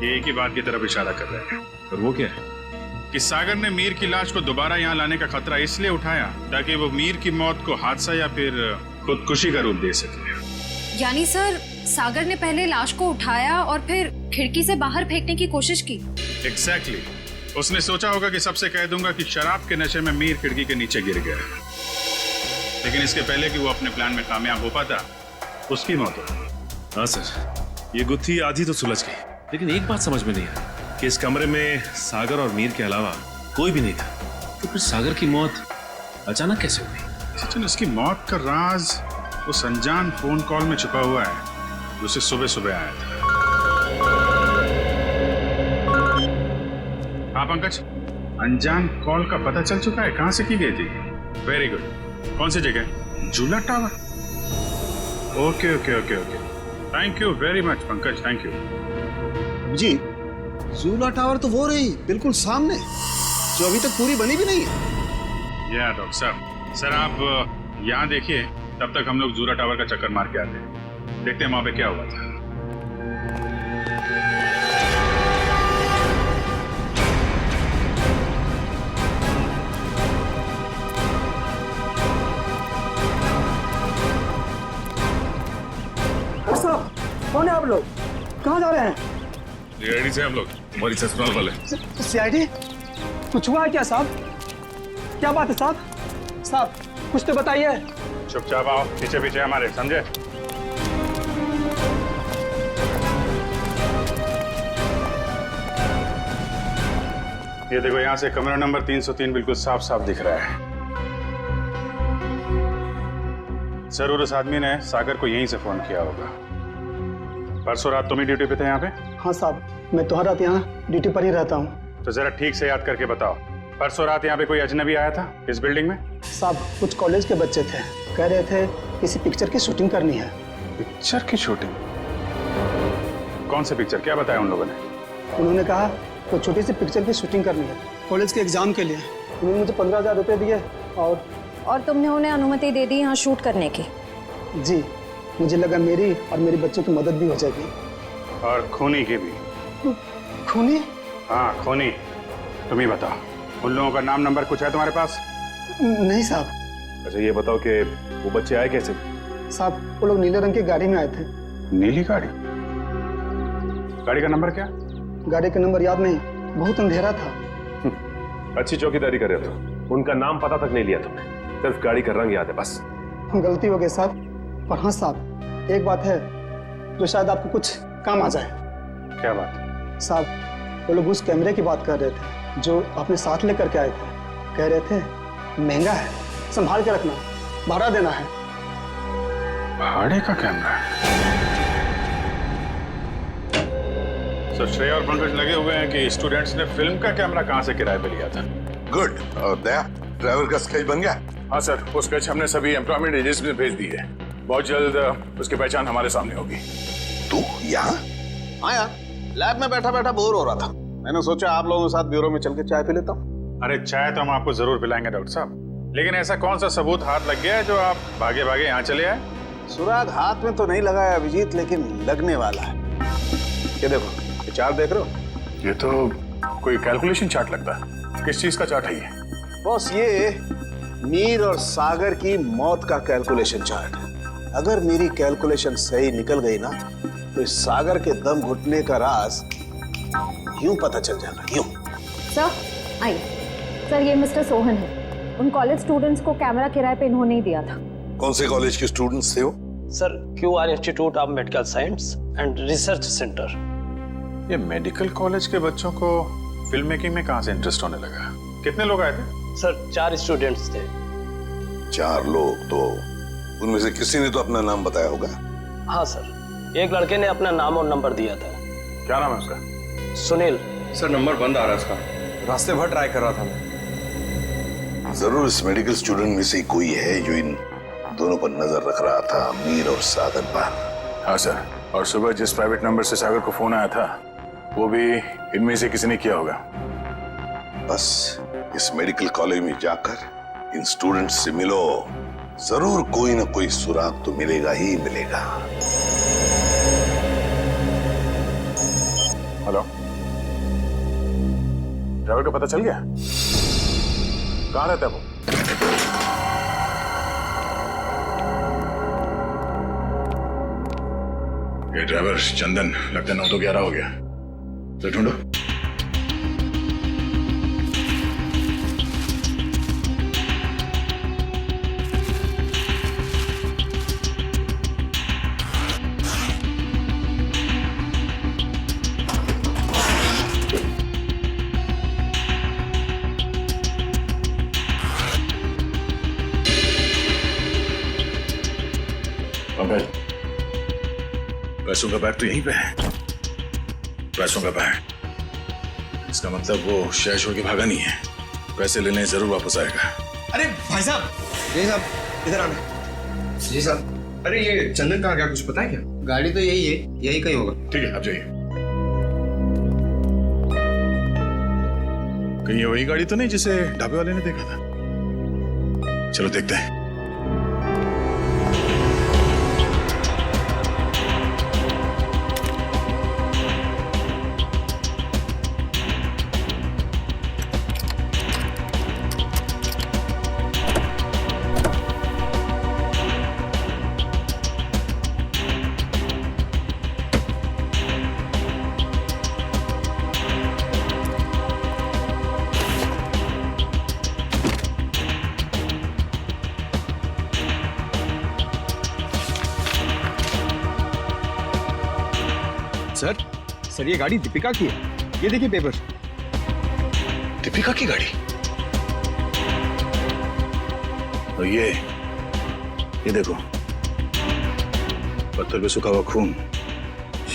[SPEAKER 15] ये एक ही बात की तरफ इशारा कर रहा है।
[SPEAKER 11] और वो क्या है?
[SPEAKER 15] कि सागर ने मीर की लाश को दोबारा यहाँ लाने का खतरा इसलिए उठाया ताकि वो मीर की मौत को हादसा या फिर खुदकुशी का रूप दे सके।
[SPEAKER 16] यानी सर, सागर ने पहले लाश को उठाया और फिर खिड़की से बाहर फेंकने की कोशिश की।
[SPEAKER 15] एग्जैक्टली। उसने सोचा होगा कि सबसे कह दूंगा कि शराब के नशे में मीर खिड़की के नीचे गिर गया, लेकिन इसके पहले कि वो अपने प्लान में कामयाब हो पाता, उसकी मौत हो।
[SPEAKER 11] हाँ सर, ये गुत्थी आधी तो सुलझ गई, लेकिन एक बात समझ में नहीं आई कि इस कमरे में सागर और मीर के अलावा कोई भी नहीं था, तो फिर सागर की मौत अचानक कैसे हुई?
[SPEAKER 15] सचिन, उसकी मौत का राज उस अनजान फोन कॉल में छुपा हुआ है जो उसे सुबह सुबह आया था। हाँ पंकज, अनजान कॉल का पता चल चुका है कहाँ से की गई थी? Very good. कौन सी जगह? Jhula tower. Okay okay okay okay, thank you very much Pankaj, thank you.
[SPEAKER 14] जी, झूला टावर तो वो रही बिल्कुल सामने, जो अभी तक पूरी बनी भी नहीं है।
[SPEAKER 15] या डॉक्टर साहब, सर आप यहाँ देखिए, तब तक हम लोग झूला टावर का चक्कर मार के आते हैं, देखते हैं वहां पे क्या हुआ था।
[SPEAKER 12] कौन है आप लोग? कहाँ जा रहे हैं?
[SPEAKER 15] रेडी से हम लोग, हमारी ससुराल वाले।
[SPEAKER 12] सीआईडी? कुछ हुआ है क्या साहब? क्या बात है साहब? साहब कुछ तो बताइए।
[SPEAKER 15] चुपचाप आओ, पीछे पीछे हमारे, समझे? ये देखो, यहाँ से कमरा नंबर 303 बिल्कुल साफ साफ दिख रहा है। जरूर उस आदमी ने सागर को यहीं से फोन किया होगा। परसों रात तुम ही ड्यूटी पे थे यहाँ पे?
[SPEAKER 12] हाँ साहब, मैं तो हर रात यहाँ ड्यूटी पर ही रहता हूँ।
[SPEAKER 15] तो जरा ठीक से याद करके बताओ, परसों रात यहाँ पे कोई अजनबी आया था इस बिल्डिंग में?
[SPEAKER 12] साहब कुछ कॉलेज के बच्चे थे, कह रहे थे किसी पिक्चर की शूटिंग करनी है।
[SPEAKER 15] पिक्चर की शूटिंग? कौन सी पिक्चर, क्या बताया उन लोगों ने?
[SPEAKER 12] उन्होंने कहा तो छोटी सी पिक्चर की शूटिंग करनी है कॉलेज के एग्जाम के लिए। उन्होंने मुझे 15,000 रुपये दिए और
[SPEAKER 16] तुमने उन्हें अनुमति दे दी यहाँ शूट करने की?
[SPEAKER 12] जी, मुझे लगा मेरी और मेरे बच्चों की मदद भी हो जाएगी।
[SPEAKER 15] और खूनी की भी।
[SPEAKER 12] खूनी?
[SPEAKER 15] हाँ खूनी। तुम ही बताओ, उन लोगों का नाम नंबर कुछ है तुम्हारे पास?
[SPEAKER 12] नहीं साहब।
[SPEAKER 11] अच्छा ये बताओ कि वो बच्चे आए कैसे?
[SPEAKER 12] साहब वो लोग नीले रंग की गाड़ी में आए थे।
[SPEAKER 15] नीली गाड़ी? गाड़ी का नंबर क्या?
[SPEAKER 12] गाड़ी का नंबर याद नहीं, बहुत अंधेरा था।
[SPEAKER 11] अच्छी चौकीदारी कर रहे हो, उनका नाम पता तक नहीं लिया तुमने, सिर्फ गाड़ी का रंग याद है बस।
[SPEAKER 12] गलती हो गई साहब। पर हाँ साहब, एक बात है जो शायद आपको कुछ काम आ जाए।
[SPEAKER 15] क्या बात?
[SPEAKER 12] साहब वो लोग उस कैमरे की बात कर रहे थे जो आपने साथ लेकर के आए थे। कह रहे थे महंगा है, संभाल के रखना, भाड़ा देना है।
[SPEAKER 15] भाड़े का कैमरा? सर श्रेया और पंकज लगे हुए हैं कि स्टूडेंट्स ने फिल्म का कैमरा कहां से किराए पे लिया था।
[SPEAKER 9] गुड। और दया, ड्राइवर का स्केच बन गया? हाँ सर, वो स्केच हमने सभी एम्प्लॉयमेंट एजेंसी में भेज दी है। बहुत जल्द उसकी पहचान हमारे सामने होगी।
[SPEAKER 14] तू यहाँ? हाँ यार, लैब में बैठा बैठा बोर हो रहा था। मैंने सोचा आप लोगों के साथ ब्यूरो में चल के चाय पी लेता हूँ।
[SPEAKER 15] अरे चाय तो हम आपको जरूर पिलाएंगे डॉक्टर साहब, लेकिन ऐसा कौन सा सबूत हाथ लग गया है जो आप भागे भागे यहाँ चले आए?
[SPEAKER 14] सुराग हाथ में तो नहीं लगा है अभिजीत, लेकिन लगने वाला है। ये देखो, ये चार्ट देख रहे हो?
[SPEAKER 15] ये तो कोई कैलकुलेशन चार्ट लगता है। किस चीज का चार्ट है ये?
[SPEAKER 14] बॉस, ये मीर और सागर की मौत का कैलकुलेशन चार्ट है। अगर मेरी कैलकुलेशन सही निकल गई ना, तो इस सागर के दम घुटने का राज यूं पता चल जाएगा, यूं।
[SPEAKER 16] सर आइए। सर, ये मिस्टर सोहन है। उन कॉलेज स्टूडेंट्स को कैमरा किराए पे इन्होंने ही दिया था।
[SPEAKER 9] कौन से कॉलेज के स्टूडेंट्स थे वो?
[SPEAKER 8] Sir, QR institute of medical science and research centre.
[SPEAKER 15] ये मेडिकल कॉलेज के बच्चों को फिल्म मेकिंग में कहां से इंटरेस्ट होने लगा? कितने लोग आए थे?
[SPEAKER 8] सर, 4 स्टूडेंट्स थे।
[SPEAKER 9] 4 लोग? तो उनमें से किसी ने तो अपना नाम बताया होगा।
[SPEAKER 8] हाँ सर, एक लड़के ने अपना नाम और नंबर दिया था।
[SPEAKER 15] क्या नाम है उसका?
[SPEAKER 8] सुनील।
[SPEAKER 5] सर नंबर बंद आ रहा है उसका, रास्ते भर ट्राई कर रहा था मैं।
[SPEAKER 9] जरूर इस मेडिकल स्टूडेंट में से कोई है जो इन दोनों पर नजर रख रहा था, मीर और सागर पर। हाँ सर, और सुबह जिस प्राइवेट नंबर से सागर को फोन आया था वो भी इनमें से किसी ने किया होगा। बस इस मेडिकल कॉलेज में जाकर इन स्टूडेंट्स से मिलो, जरूर कोई ना कोई सुराग तो मिलेगा ही मिलेगा। हेलो, ड्राइवर का पता चल गया? कहाँ रहता है वो? ये ड्राइवर चंदन, लगता है 9 तो 11 हो गया। तो ढूंढो। पंकज, पैसों का बैग तो यहीं पे है। पैसों का बैग, इसका मतलब वो शहर छोड़ के भागा नहीं है। पैसे लेने जरूर वापस आएगा।
[SPEAKER 5] अरे भाई साहब, जी साहब इधर आना। जी साहब। अरे ये चंदन कहाँ गया, कुछ पता है क्या?
[SPEAKER 6] गाड़ी तो यही है, यही कहीं होगा।
[SPEAKER 15] ठीक है, आप जाइए। कहीं ये वही गाड़ी तो नहीं जिसे ढाबे वाले ने देखा था? चलो देखते हैं।
[SPEAKER 5] सर ये गाड़ी दीपिका की है, ये देखिए पेपर।
[SPEAKER 15] दीपिका की गाड़ी? और ये देखो, पत्थर पे सूखा हुआ खून।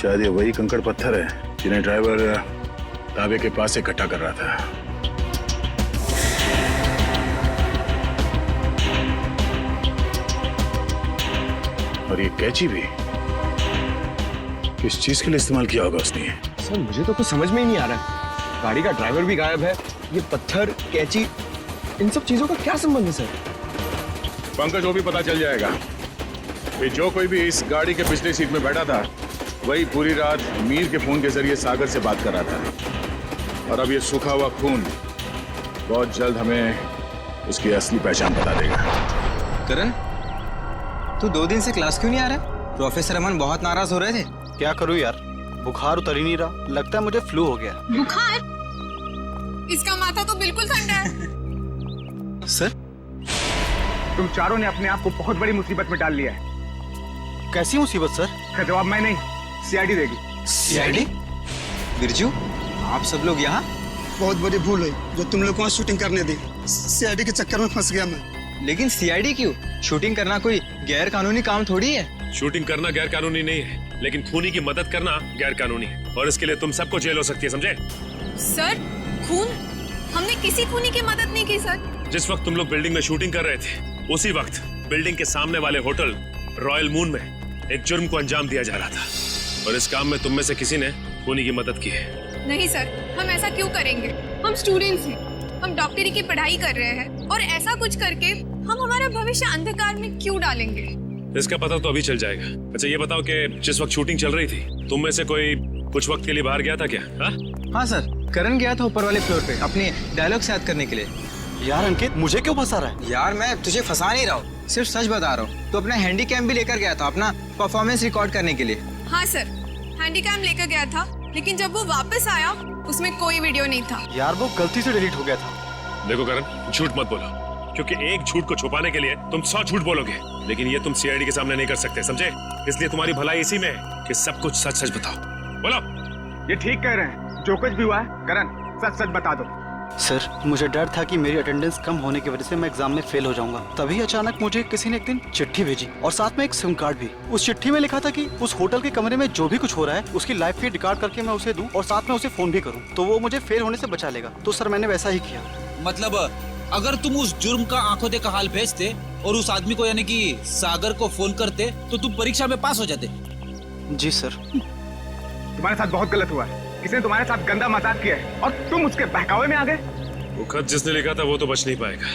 [SPEAKER 15] शायद ये वही कंकड़ पत्थर है जिन्हें ड्राइवर ढाबे के पास से इकट्ठा कर रहा था। और ये कैंची भी किस चीज के लिए इस्तेमाल किया होगा उसने?
[SPEAKER 5] सर मुझे तो कुछ समझ में ही नहीं आ रहा है। गाड़ी का ड्राइवर भी गायब है, ये पत्थर, कैंची, इन सब चीजों का क्या संबंध है सर?
[SPEAKER 15] पंकज, वो भी पता चल जाएगा कि जो कोई भी इस गाड़ी के पिछले सीट में बैठा था वही पूरी रात मीर के फोन के जरिए सागर से बात कर रहा था। और अब ये सूखा हुआ खून बहुत जल्द हमें उसकी असली पहचान बता देगा।
[SPEAKER 6] करण, तू 2 दिन से क्लास क्यों नहीं आ रहा? प्रोफेसर अमन बहुत नाराज हो रहे थे।
[SPEAKER 7] क्या करूं यार, बुखार उतर ही नहीं रहा। लगता है मुझे फ्लू हो गया।
[SPEAKER 18] बुखार? इसका माथा तो बिल्कुल ठंडा है।
[SPEAKER 7] सर,
[SPEAKER 5] तुम चारों ने अपने आप को बहुत बड़ी मुसीबत में डाल लिया है।
[SPEAKER 7] कैसी मुसीबत सर?
[SPEAKER 5] का जवाब मैं नहीं, सीआईडी देगी।
[SPEAKER 6] सीआईडी? बिरजू, आप सब लोग यहाँ?
[SPEAKER 12] बहुत बड़ी भूल है जो तुम लोग को शूटिंग करने दी। सीआईडी के चक्कर में फंस गया मैं।
[SPEAKER 6] लेकिन सीआईडी क्यों? शूटिंग करना कोई गैर कानूनी काम थोड़ी है।
[SPEAKER 11] शूटिंग करना गैर कानूनी नहीं है, लेकिन खूनी की मदद करना गैर कानूनी है और इसके लिए तुम सबको जेल हो सकती है, समझे?
[SPEAKER 18] सर खून? हमने किसी खूनी की मदद नहीं की सर।
[SPEAKER 11] जिस वक्त तुम लोग बिल्डिंग में शूटिंग कर रहे थे उसी वक्त बिल्डिंग के सामने वाले होटल रॉयल मून में एक जुर्म को अंजाम दिया जा रहा था और इस काम में तुम में से किसी ने खूनी की मदद की है।
[SPEAKER 18] नहीं सर, हम ऐसा क्यों करेंगे? हम स्टूडेंट्स हैं, हम डॉक्टरी की पढ़ाई कर रहे हैं और ऐसा कुछ करके हम हमारा भविष्य अंधकार में क्यों डालेंगे?
[SPEAKER 11] इसका पता तो अभी चल जाएगा। अच्छा ये बताओ कि जिस वक्त शूटिंग चल रही थी तुम में से कोई कुछ वक्त के लिए बाहर गया था क्या?
[SPEAKER 6] हाँ सर, करण गया था ऊपर वाले फ्लोर पे अपने डायलॉग याद करने के लिए।
[SPEAKER 12] यार अंकित, मुझे क्यों फंसा रहा है?
[SPEAKER 6] यार मैं तुझे फंसा नहीं रहा हूँ, सिर्फ सच बता रहा हूँ। तो अपना हैंडी कैम भी लेकर गया था अपना परफॉर्मेंस रिकॉर्ड करने के लिए।
[SPEAKER 18] हाँ सर, हैंडी कैम लेकर गया था, लेकिन जब वो वापस आया उसमें कोई वीडियो नहीं था।
[SPEAKER 12] यार वो गलती से डिलीट हो गया था।
[SPEAKER 11] देखो करण, झूठ मत बोलो, क्योंकि एक झूठ को छुपाने के लिए तुम 100 झूठ बोलोगे, लेकिन ये तुम सीआईडी के सामने नहीं कर सकते, समझे? इसलिए तुम्हारी भलाई इसी में है कि सब कुछ सच सच बताओ। बोलो।
[SPEAKER 5] ये ठीक कह रहे हैं, जो कुछ भी हुआ है करण सच सच बता दो।
[SPEAKER 12] सर मुझे डर था कि मेरी अटेंडेंस कम होने की वजह से मैं एग्जाम में फेल हो जाऊंगा। तभी अचानक मुझे किसी ने एक दिन चिट्ठी भेजी और साथ में एक सिम कार्ड भी। उस चिट्ठी में लिखा था कि उस होटल के कमरे में जो भी कुछ हो रहा है उसकी लाइव फीड रिकॉर्ड करके मैं उसे दूं और साथ में उसे फोन भी करूं, तो वो मुझे फेल होने से बचा लेगा। तो सर मैंने वैसा ही किया।
[SPEAKER 10] मतलब अगर तुम उस जुर्म का आंखों देखा हाल भेजते और उस आदमी को यानी कि सागर को फोन करते तो तुम परीक्षा में पास हो जाते।
[SPEAKER 12] जी सर।
[SPEAKER 5] तुम्हारे साथ बहुत गलत हुआ है, किसी ने तुम्हारे साथ गंदा मजाक किया है और तुम उसके बहकावे में आ गए।
[SPEAKER 11] वो खत जिसने लिखा था वो तो बच नहीं पाएगा।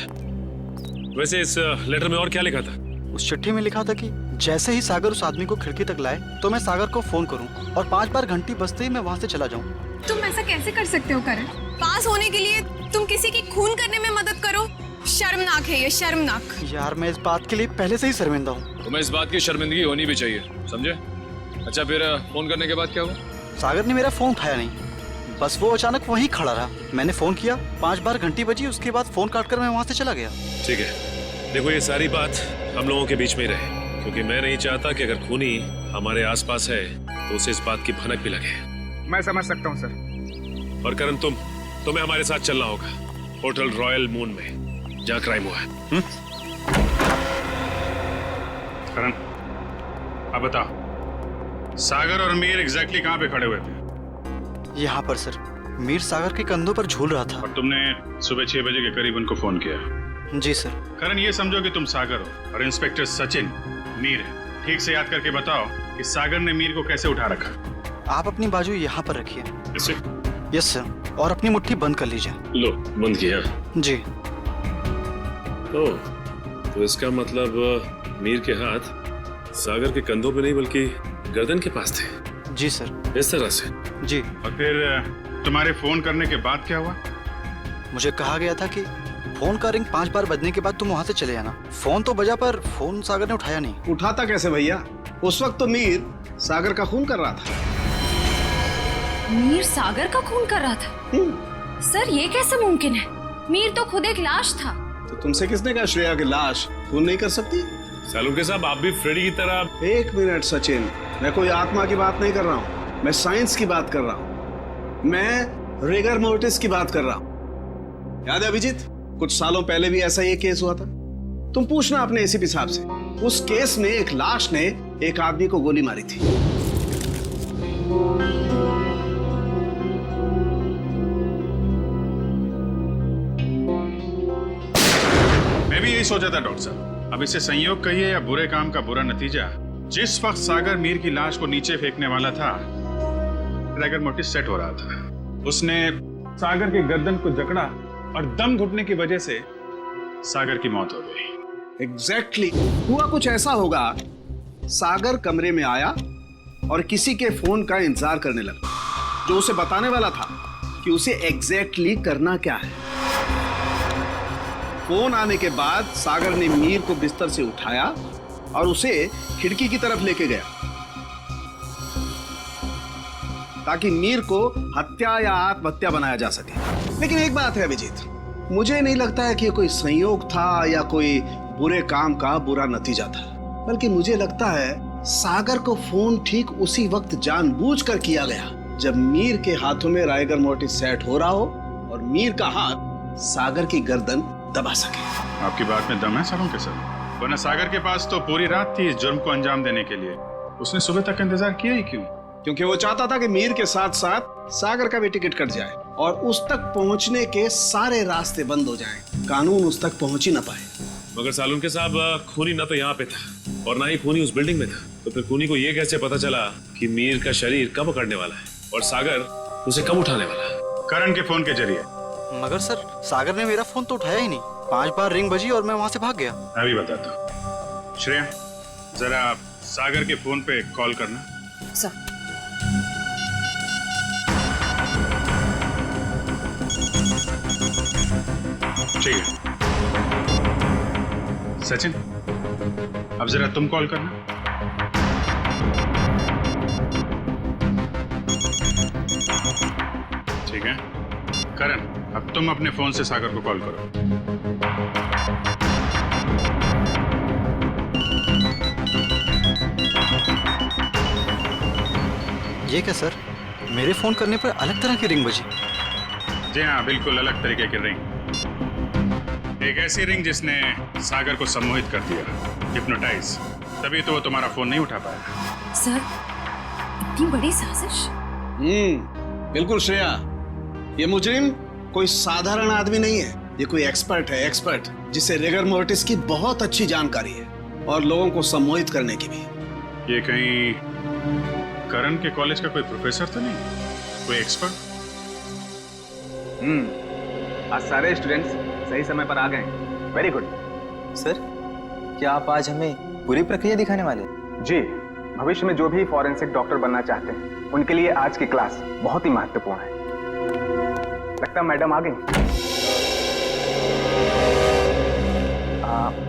[SPEAKER 11] वैसे इस लेटर में और क्या लिखा था?
[SPEAKER 12] उस चिट्ठी में लिखा था कि जैसे ही सागर उस आदमी को खिड़की तक लाए तो मैं सागर को फोन करूं और 5 बार घंटी बजते ही मैं वहां से चला जाऊं।
[SPEAKER 18] तुम ऐसा कैसे कर सकते हो करण? पास होने के लिए तुम किसी की खून करने में मदद करो? शर्मनाक है ये, शर्मनाक।
[SPEAKER 12] यार मैं इस बात के लिए पहले से ही शर्मिंदा हूँ।
[SPEAKER 4] तुम्हें इस बात की शर्मिंदगी होनी भी चाहिए, समझे? अच्छा फिर फोन करने के बाद क्या हुआ?
[SPEAKER 12] सागर ने मेरा फोन उठाया नहीं, बस वो अचानक वहीं खड़ा रहा। मैंने फोन किया, 5 बार घंटी बजी, उसके बाद फोन काटकर मैं वहां से चला गया।
[SPEAKER 11] ठीक है, देखो ये सारी बात हम लोगों के बीच में ही रहे, क्योंकि मैं नहीं चाहता कि अगर खूनी हमारे आसपास है तो उसे इस बात की भनक भी लगे।
[SPEAKER 5] मैं समझ सकता हूँ सर।
[SPEAKER 11] और करण तुम्हें हमारे साथ चलना होगा होटल रॉयल मून में, जहाँ क्राइम हुआ है।
[SPEAKER 15] करण अब बताओ, सागर और मीर एग्जैक्टली कहाँ पे खड़े हुए थे?
[SPEAKER 12] यहाँ पर सर। मीर सागर के कंधों पर झूल रहा था।
[SPEAKER 15] और तुमने सुबह 6 बजे के करीब उनको फोन किया?
[SPEAKER 12] जी सर।
[SPEAKER 15] करण ये समझो कि तुम सागर हो और इंस्पेक्टर सचिन मीर है। ठीक से याद करके बताओ कि सागर ने मीर को कैसे उठा रखा?
[SPEAKER 12] आप अपनी बाजू यहाँ पर रखिए।
[SPEAKER 15] इसे?
[SPEAKER 12] यस सर, और अपनी मुट्ठी बंद कर लीजिए।
[SPEAKER 11] लो, बंद किया?
[SPEAKER 12] जी।
[SPEAKER 11] ओह, तो इसका मतलब मीर के हाथ सागर के कंधों पे नहीं बल्कि गर्दन के पास थे।
[SPEAKER 12] जी सर।
[SPEAKER 11] इस तरह से?
[SPEAKER 12] जी।
[SPEAKER 15] और फिर तुम्हारे फोन करने के बाद क्या हुआ?
[SPEAKER 12] मुझे कहा गया था कि फोन का रिंग 5 बार बजने के बाद तुम वहाँ से चले जाना। फोन तो बजा पर फोन सागर ने उठाया नहीं।
[SPEAKER 14] उठाता कैसे भैया? उस वक्त तो मीर सागर का खून कर रहा था।
[SPEAKER 16] मीर सागर का खून कर रहा था? सर ये कैसे मुमकिन है? मीर तो खुद एक लाश था।
[SPEAKER 14] तो तुमसे किसने कहा श्रेया की लाश खून नहीं कर सकती?
[SPEAKER 11] सालुंके साहब आप भी फ्रेडी की तरह।
[SPEAKER 14] 1 मिनट सचिन, मैं कोई आत्मा की बात नहीं कर रहा हूँ, मैं साइंस की बात कर रहा हूँ, मैं रिगर मोर्टिस की बात कर रहा हूँ। याद है अभिजीत, कुछ सालों पहले भी ऐसा ही केस हुआ था। तुम पूछना अपने एसीपी साहब से, उस केस में एक लाश ने एक आदमी को गोली मारी थी।
[SPEAKER 15] मैं भी यही सोचा था डॉक्टर साहब। अब इसे संयोग कहिए या बुरे काम का बुरा नतीजा, जिस वक्त सागर मीर की लाश को नीचे फेंकने वाला था रिगर मोर्टिस सेट हो रहा था। उसने सागर के गर्दन को जकड़ा और दम घुटने की वजह से सागर की मौत हो गई।
[SPEAKER 14] एग्जैक्टली हुआ कुछ ऐसा होगा, सागर कमरे में आया और किसी के फोन का इंतजार करने लगा जो उसे बताने वाला था कि उसे एग्जैक्टली करना क्या है। फोन आने के बाद सागर ने मीर को बिस्तर से उठाया और उसे खिड़की की तरफ लेके गया ताकि मीर को हत्या या आत्महत्या बनाया जा सके। लेकिन एक बात है अभिजीत, मुझे नहीं लगता है कि ये कोई संयोग था या कोई बुरे काम का बुरा नतीजा था, बल्कि मुझे लगता है सागर को फोन ठीक उसी वक्त जानबूझकर किया गया जब मीर के हाथों में राइगर मोर्टिस सेट हो रहा हो और मीर का हाथ सागर की गर्दन दबा सके।
[SPEAKER 15] आपकी बात में दम है सालुंके साहब, वरना सागर के पास तो पूरी रात थी इस जुर्म को अंजाम देने के लिए। उसने सुबह तक इंतजार किया ही क्यों?
[SPEAKER 14] क्योंकि वो चाहता था कि मीर के साथ साथ सागर का भी टिकट कट जाए और उस तक पहुंचने के सारे रास्ते बंद हो जाएं। कानून उस तक पहुंच ही ना पाए।
[SPEAKER 11] मगर सालुनके साहब, खूनी ना तो यहाँ पे था और ना ही खूनी उस बिल्डिंग में था, तो फिर खूनी को ये कैसे पता चला कि मीर का शरीर कब पकड़ने वाला है और सागर उसे कब उठाने वाला है?
[SPEAKER 15] करण के फोन के जरिए।
[SPEAKER 12] मगर सर, सागर ने मेरा फोन तो उठाया ही नहीं। 5 बार रिंग बजी और मैं वहां से भाग गया।
[SPEAKER 15] मैं भी बताता हूँ। श्रेया, जरा सागर के फोन पे कॉल करना।
[SPEAKER 16] सर।
[SPEAKER 15] ठीक है। सचिन, अब जरा तुम कॉल करना। ठीक है। करण, अब तुम अपने फोन से सागर को कॉल करो।
[SPEAKER 12] ये क्या सर, मेरे फोन करने पर अलग तरह की रिंग बजी?
[SPEAKER 15] जी हाँ, बिल्कुल अलग तरीके की रिंग। एक ऐसी रिंग जिसने सागर को सम्मोहित कर दिया, हिप्नोटाइज। तभी तो वो तुम्हारा फोन नहीं उठा पाया।
[SPEAKER 16] सर, इतनी बड़ी साजिश?
[SPEAKER 14] बिल्कुल श्रेया, ये मुजरिम कोई साधारण आदमी नहीं है। ये कोई एक्सपर्ट है, एक्सपर्ट जिसे रिगर मोर्टिस की बहुत अच्छी जानकारी है और लोगों को सम्मोहित करने की भी।
[SPEAKER 15] ये कहीं करण के कॉलेज का कोई प्रोफेसर तो नहीं, कोई एक्सपर्ट?
[SPEAKER 19] आज सारे स्टूडेंट्स सही समय पर आ गए। Very good.
[SPEAKER 6] सर, क्या आप आज हमें पूरी प्रक्रिया दिखाने वाले?
[SPEAKER 19] जी, भविष्य में जो भी फॉरेंसिक डॉक्टर बनना चाहते हैं उनके लिए आज की क्लास बहुत ही महत्वपूर्ण है। लगता है मैडम आ गई।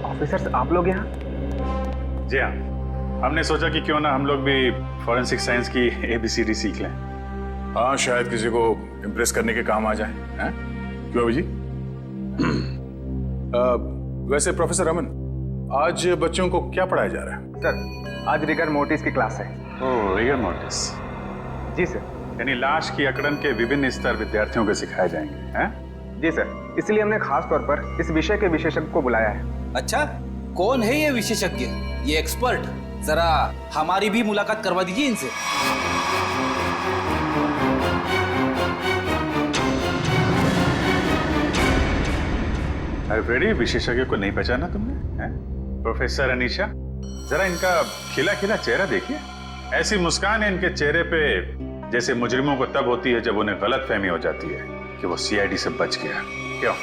[SPEAKER 19] ऑफिसर्स, आप लोग यहाँ?
[SPEAKER 15] जी हाँ, हमने सोचा कि क्यों ना हम लोग भी फॉरेंसिक साइंस की ABCD सीख लें।
[SPEAKER 9] हाँ, शायद किसी को इम्प्रेस करने के काम आ जाए। हैं? क्यों अभी जी? वैसे प्रोफेसर रमन, आज बच्चों को क्या पढ़ाया जा रहा है?
[SPEAKER 19] सर, आज रिगर मोर्टिस की क्लास है।
[SPEAKER 15] ओह, रिगर मोर्टिस।
[SPEAKER 19] जी सर।
[SPEAKER 15] यानी लाश की अकड़न के विभिन्न स्तर विद्यार्थियों को सिखाए जाएंगे, हैं?
[SPEAKER 19] जी सर, इसलिए हमने खास तौर पर इस विषय के विशेषज्ञ को बुलाया है।
[SPEAKER 10] अच्छा, कौन है ये विशेषज्ञ, ये एक्सपर्ट? जरा हमारी भी मुलाकात करवा दीजिए इनसे।
[SPEAKER 15] अरे विशेषज्ञ को नहीं पहचाना तुमने? हैं? प्रोफेसर अनीशा, जरा इनका खिला खिला चेहरा देखिए। ऐसी मुस्कान है इनके चेहरे पे जैसे मुजरिमों को तब होती है जब उन्हें गलतफहमी हो जाती है कि वो CID से बच गया। क्यों?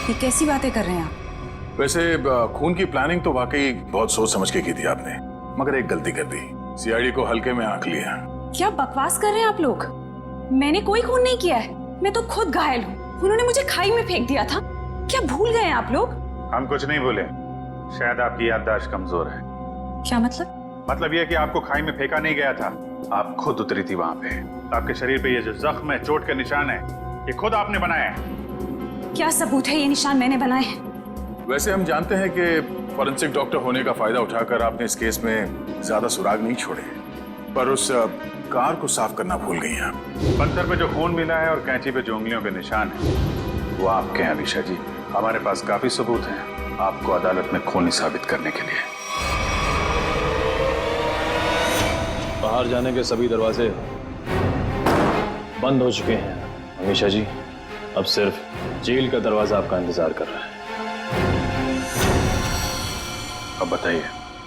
[SPEAKER 16] ये कैसी बातें कर रहे हैं आप?
[SPEAKER 9] वैसे खून की प्लानिंग तो वाकई बहुत सोच समझ के की थी आपने, मगर एक गलती कर दी। CID को हल्के में आंक लिया।
[SPEAKER 16] क्या बकवास कर रहे हैं आप लोग? मैंने कोई खून नहीं किया है, मैं तो खुद घायल हूँ। उन्होंने मुझे खाई में फेंक दिया था। क्या भूल गए हैं आप लोग?
[SPEAKER 15] हम कुछ नहीं भूले, शायद आपकी याददाश्त कमजोर है।
[SPEAKER 16] क्या मतलब?
[SPEAKER 15] मतलब यह कि आपको खाई में फेंका नहीं गया था, आप खुद उतरी थी वहां पे। आपके शरीर पे ये जो जख्म है, चोट के निशान है, ये खुद आपने बनाए हैं।
[SPEAKER 16] क्या सबूत है ये निशान मैंने बनाए हैं?
[SPEAKER 9] वैसे हम जानते हैं कि फॉरेंसिक डॉक्टर होने का फायदा उठाकर आपने इस केस में ज्यादा सुराग नहीं छोड़े, पर उस कार को साफ करना भूल गई हैं आप।
[SPEAKER 15] पत्थर पे जो खून मिला है और कैंची पे जो उंगलियों के निशान है, वो आपके हैं अनीशा जी। हमारे पास काफी सबूत हैं आपको अदालत में खूनी साबित करने के लिए।
[SPEAKER 20] बाहर जाने के सभी दरवाजे बंद हो चुके हैं अनीशा जी। अब सिर्फ जेल का दरवाजा आपका इंतजार कर रहा है।
[SPEAKER 15] अब बताइए,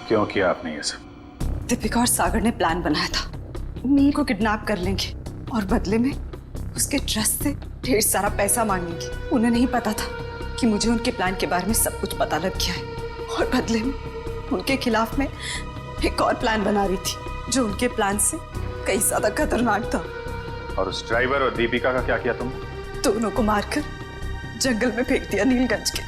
[SPEAKER 15] क्यों किया आपने ये सब?
[SPEAKER 13] दीपिका और सागर ने प्लान बनाया था, मीर को किडनैप कर लेंगे और बदले में उसके ट्रस्ट से ढेर सारा पैसा मांगेंगे। उन्हें नहीं पता था कि मुझे उनके प्लान के बारे में सब कुछ पता लग गया है और बदले में उनके खिलाफ में एक और प्लान बना रही थी जो उनके प्लान से कई ज्यादा खतरनाक था।
[SPEAKER 15] और उस ड्राइवर और दीपिका का क्या किया तुम?
[SPEAKER 13] दोनों को मारकर जंगल में फेंक दिया नीलगंज के।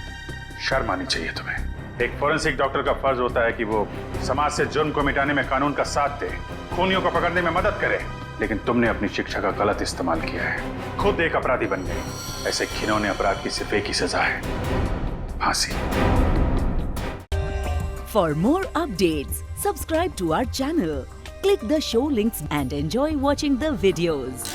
[SPEAKER 15] शर्म आनी चाहिए तुम्हें। एक फॉरेंसिक डॉक्टर का फर्ज होता है कि वो समाज से जुर्म को मिटाने में कानून का साथ दे, खूनियों को पकड़ने में मदद करे, लेकिन तुमने अपनी शिक्षा का गलत इस्तेमाल किया है। खुद एक अपराधी बन गई। ऐसे घिनौने अपराध की सिर्फ एक ही सजा है, फांसी।
[SPEAKER 1] For more updates, subscribe to our channel, click the show links and enjoy watching the videos.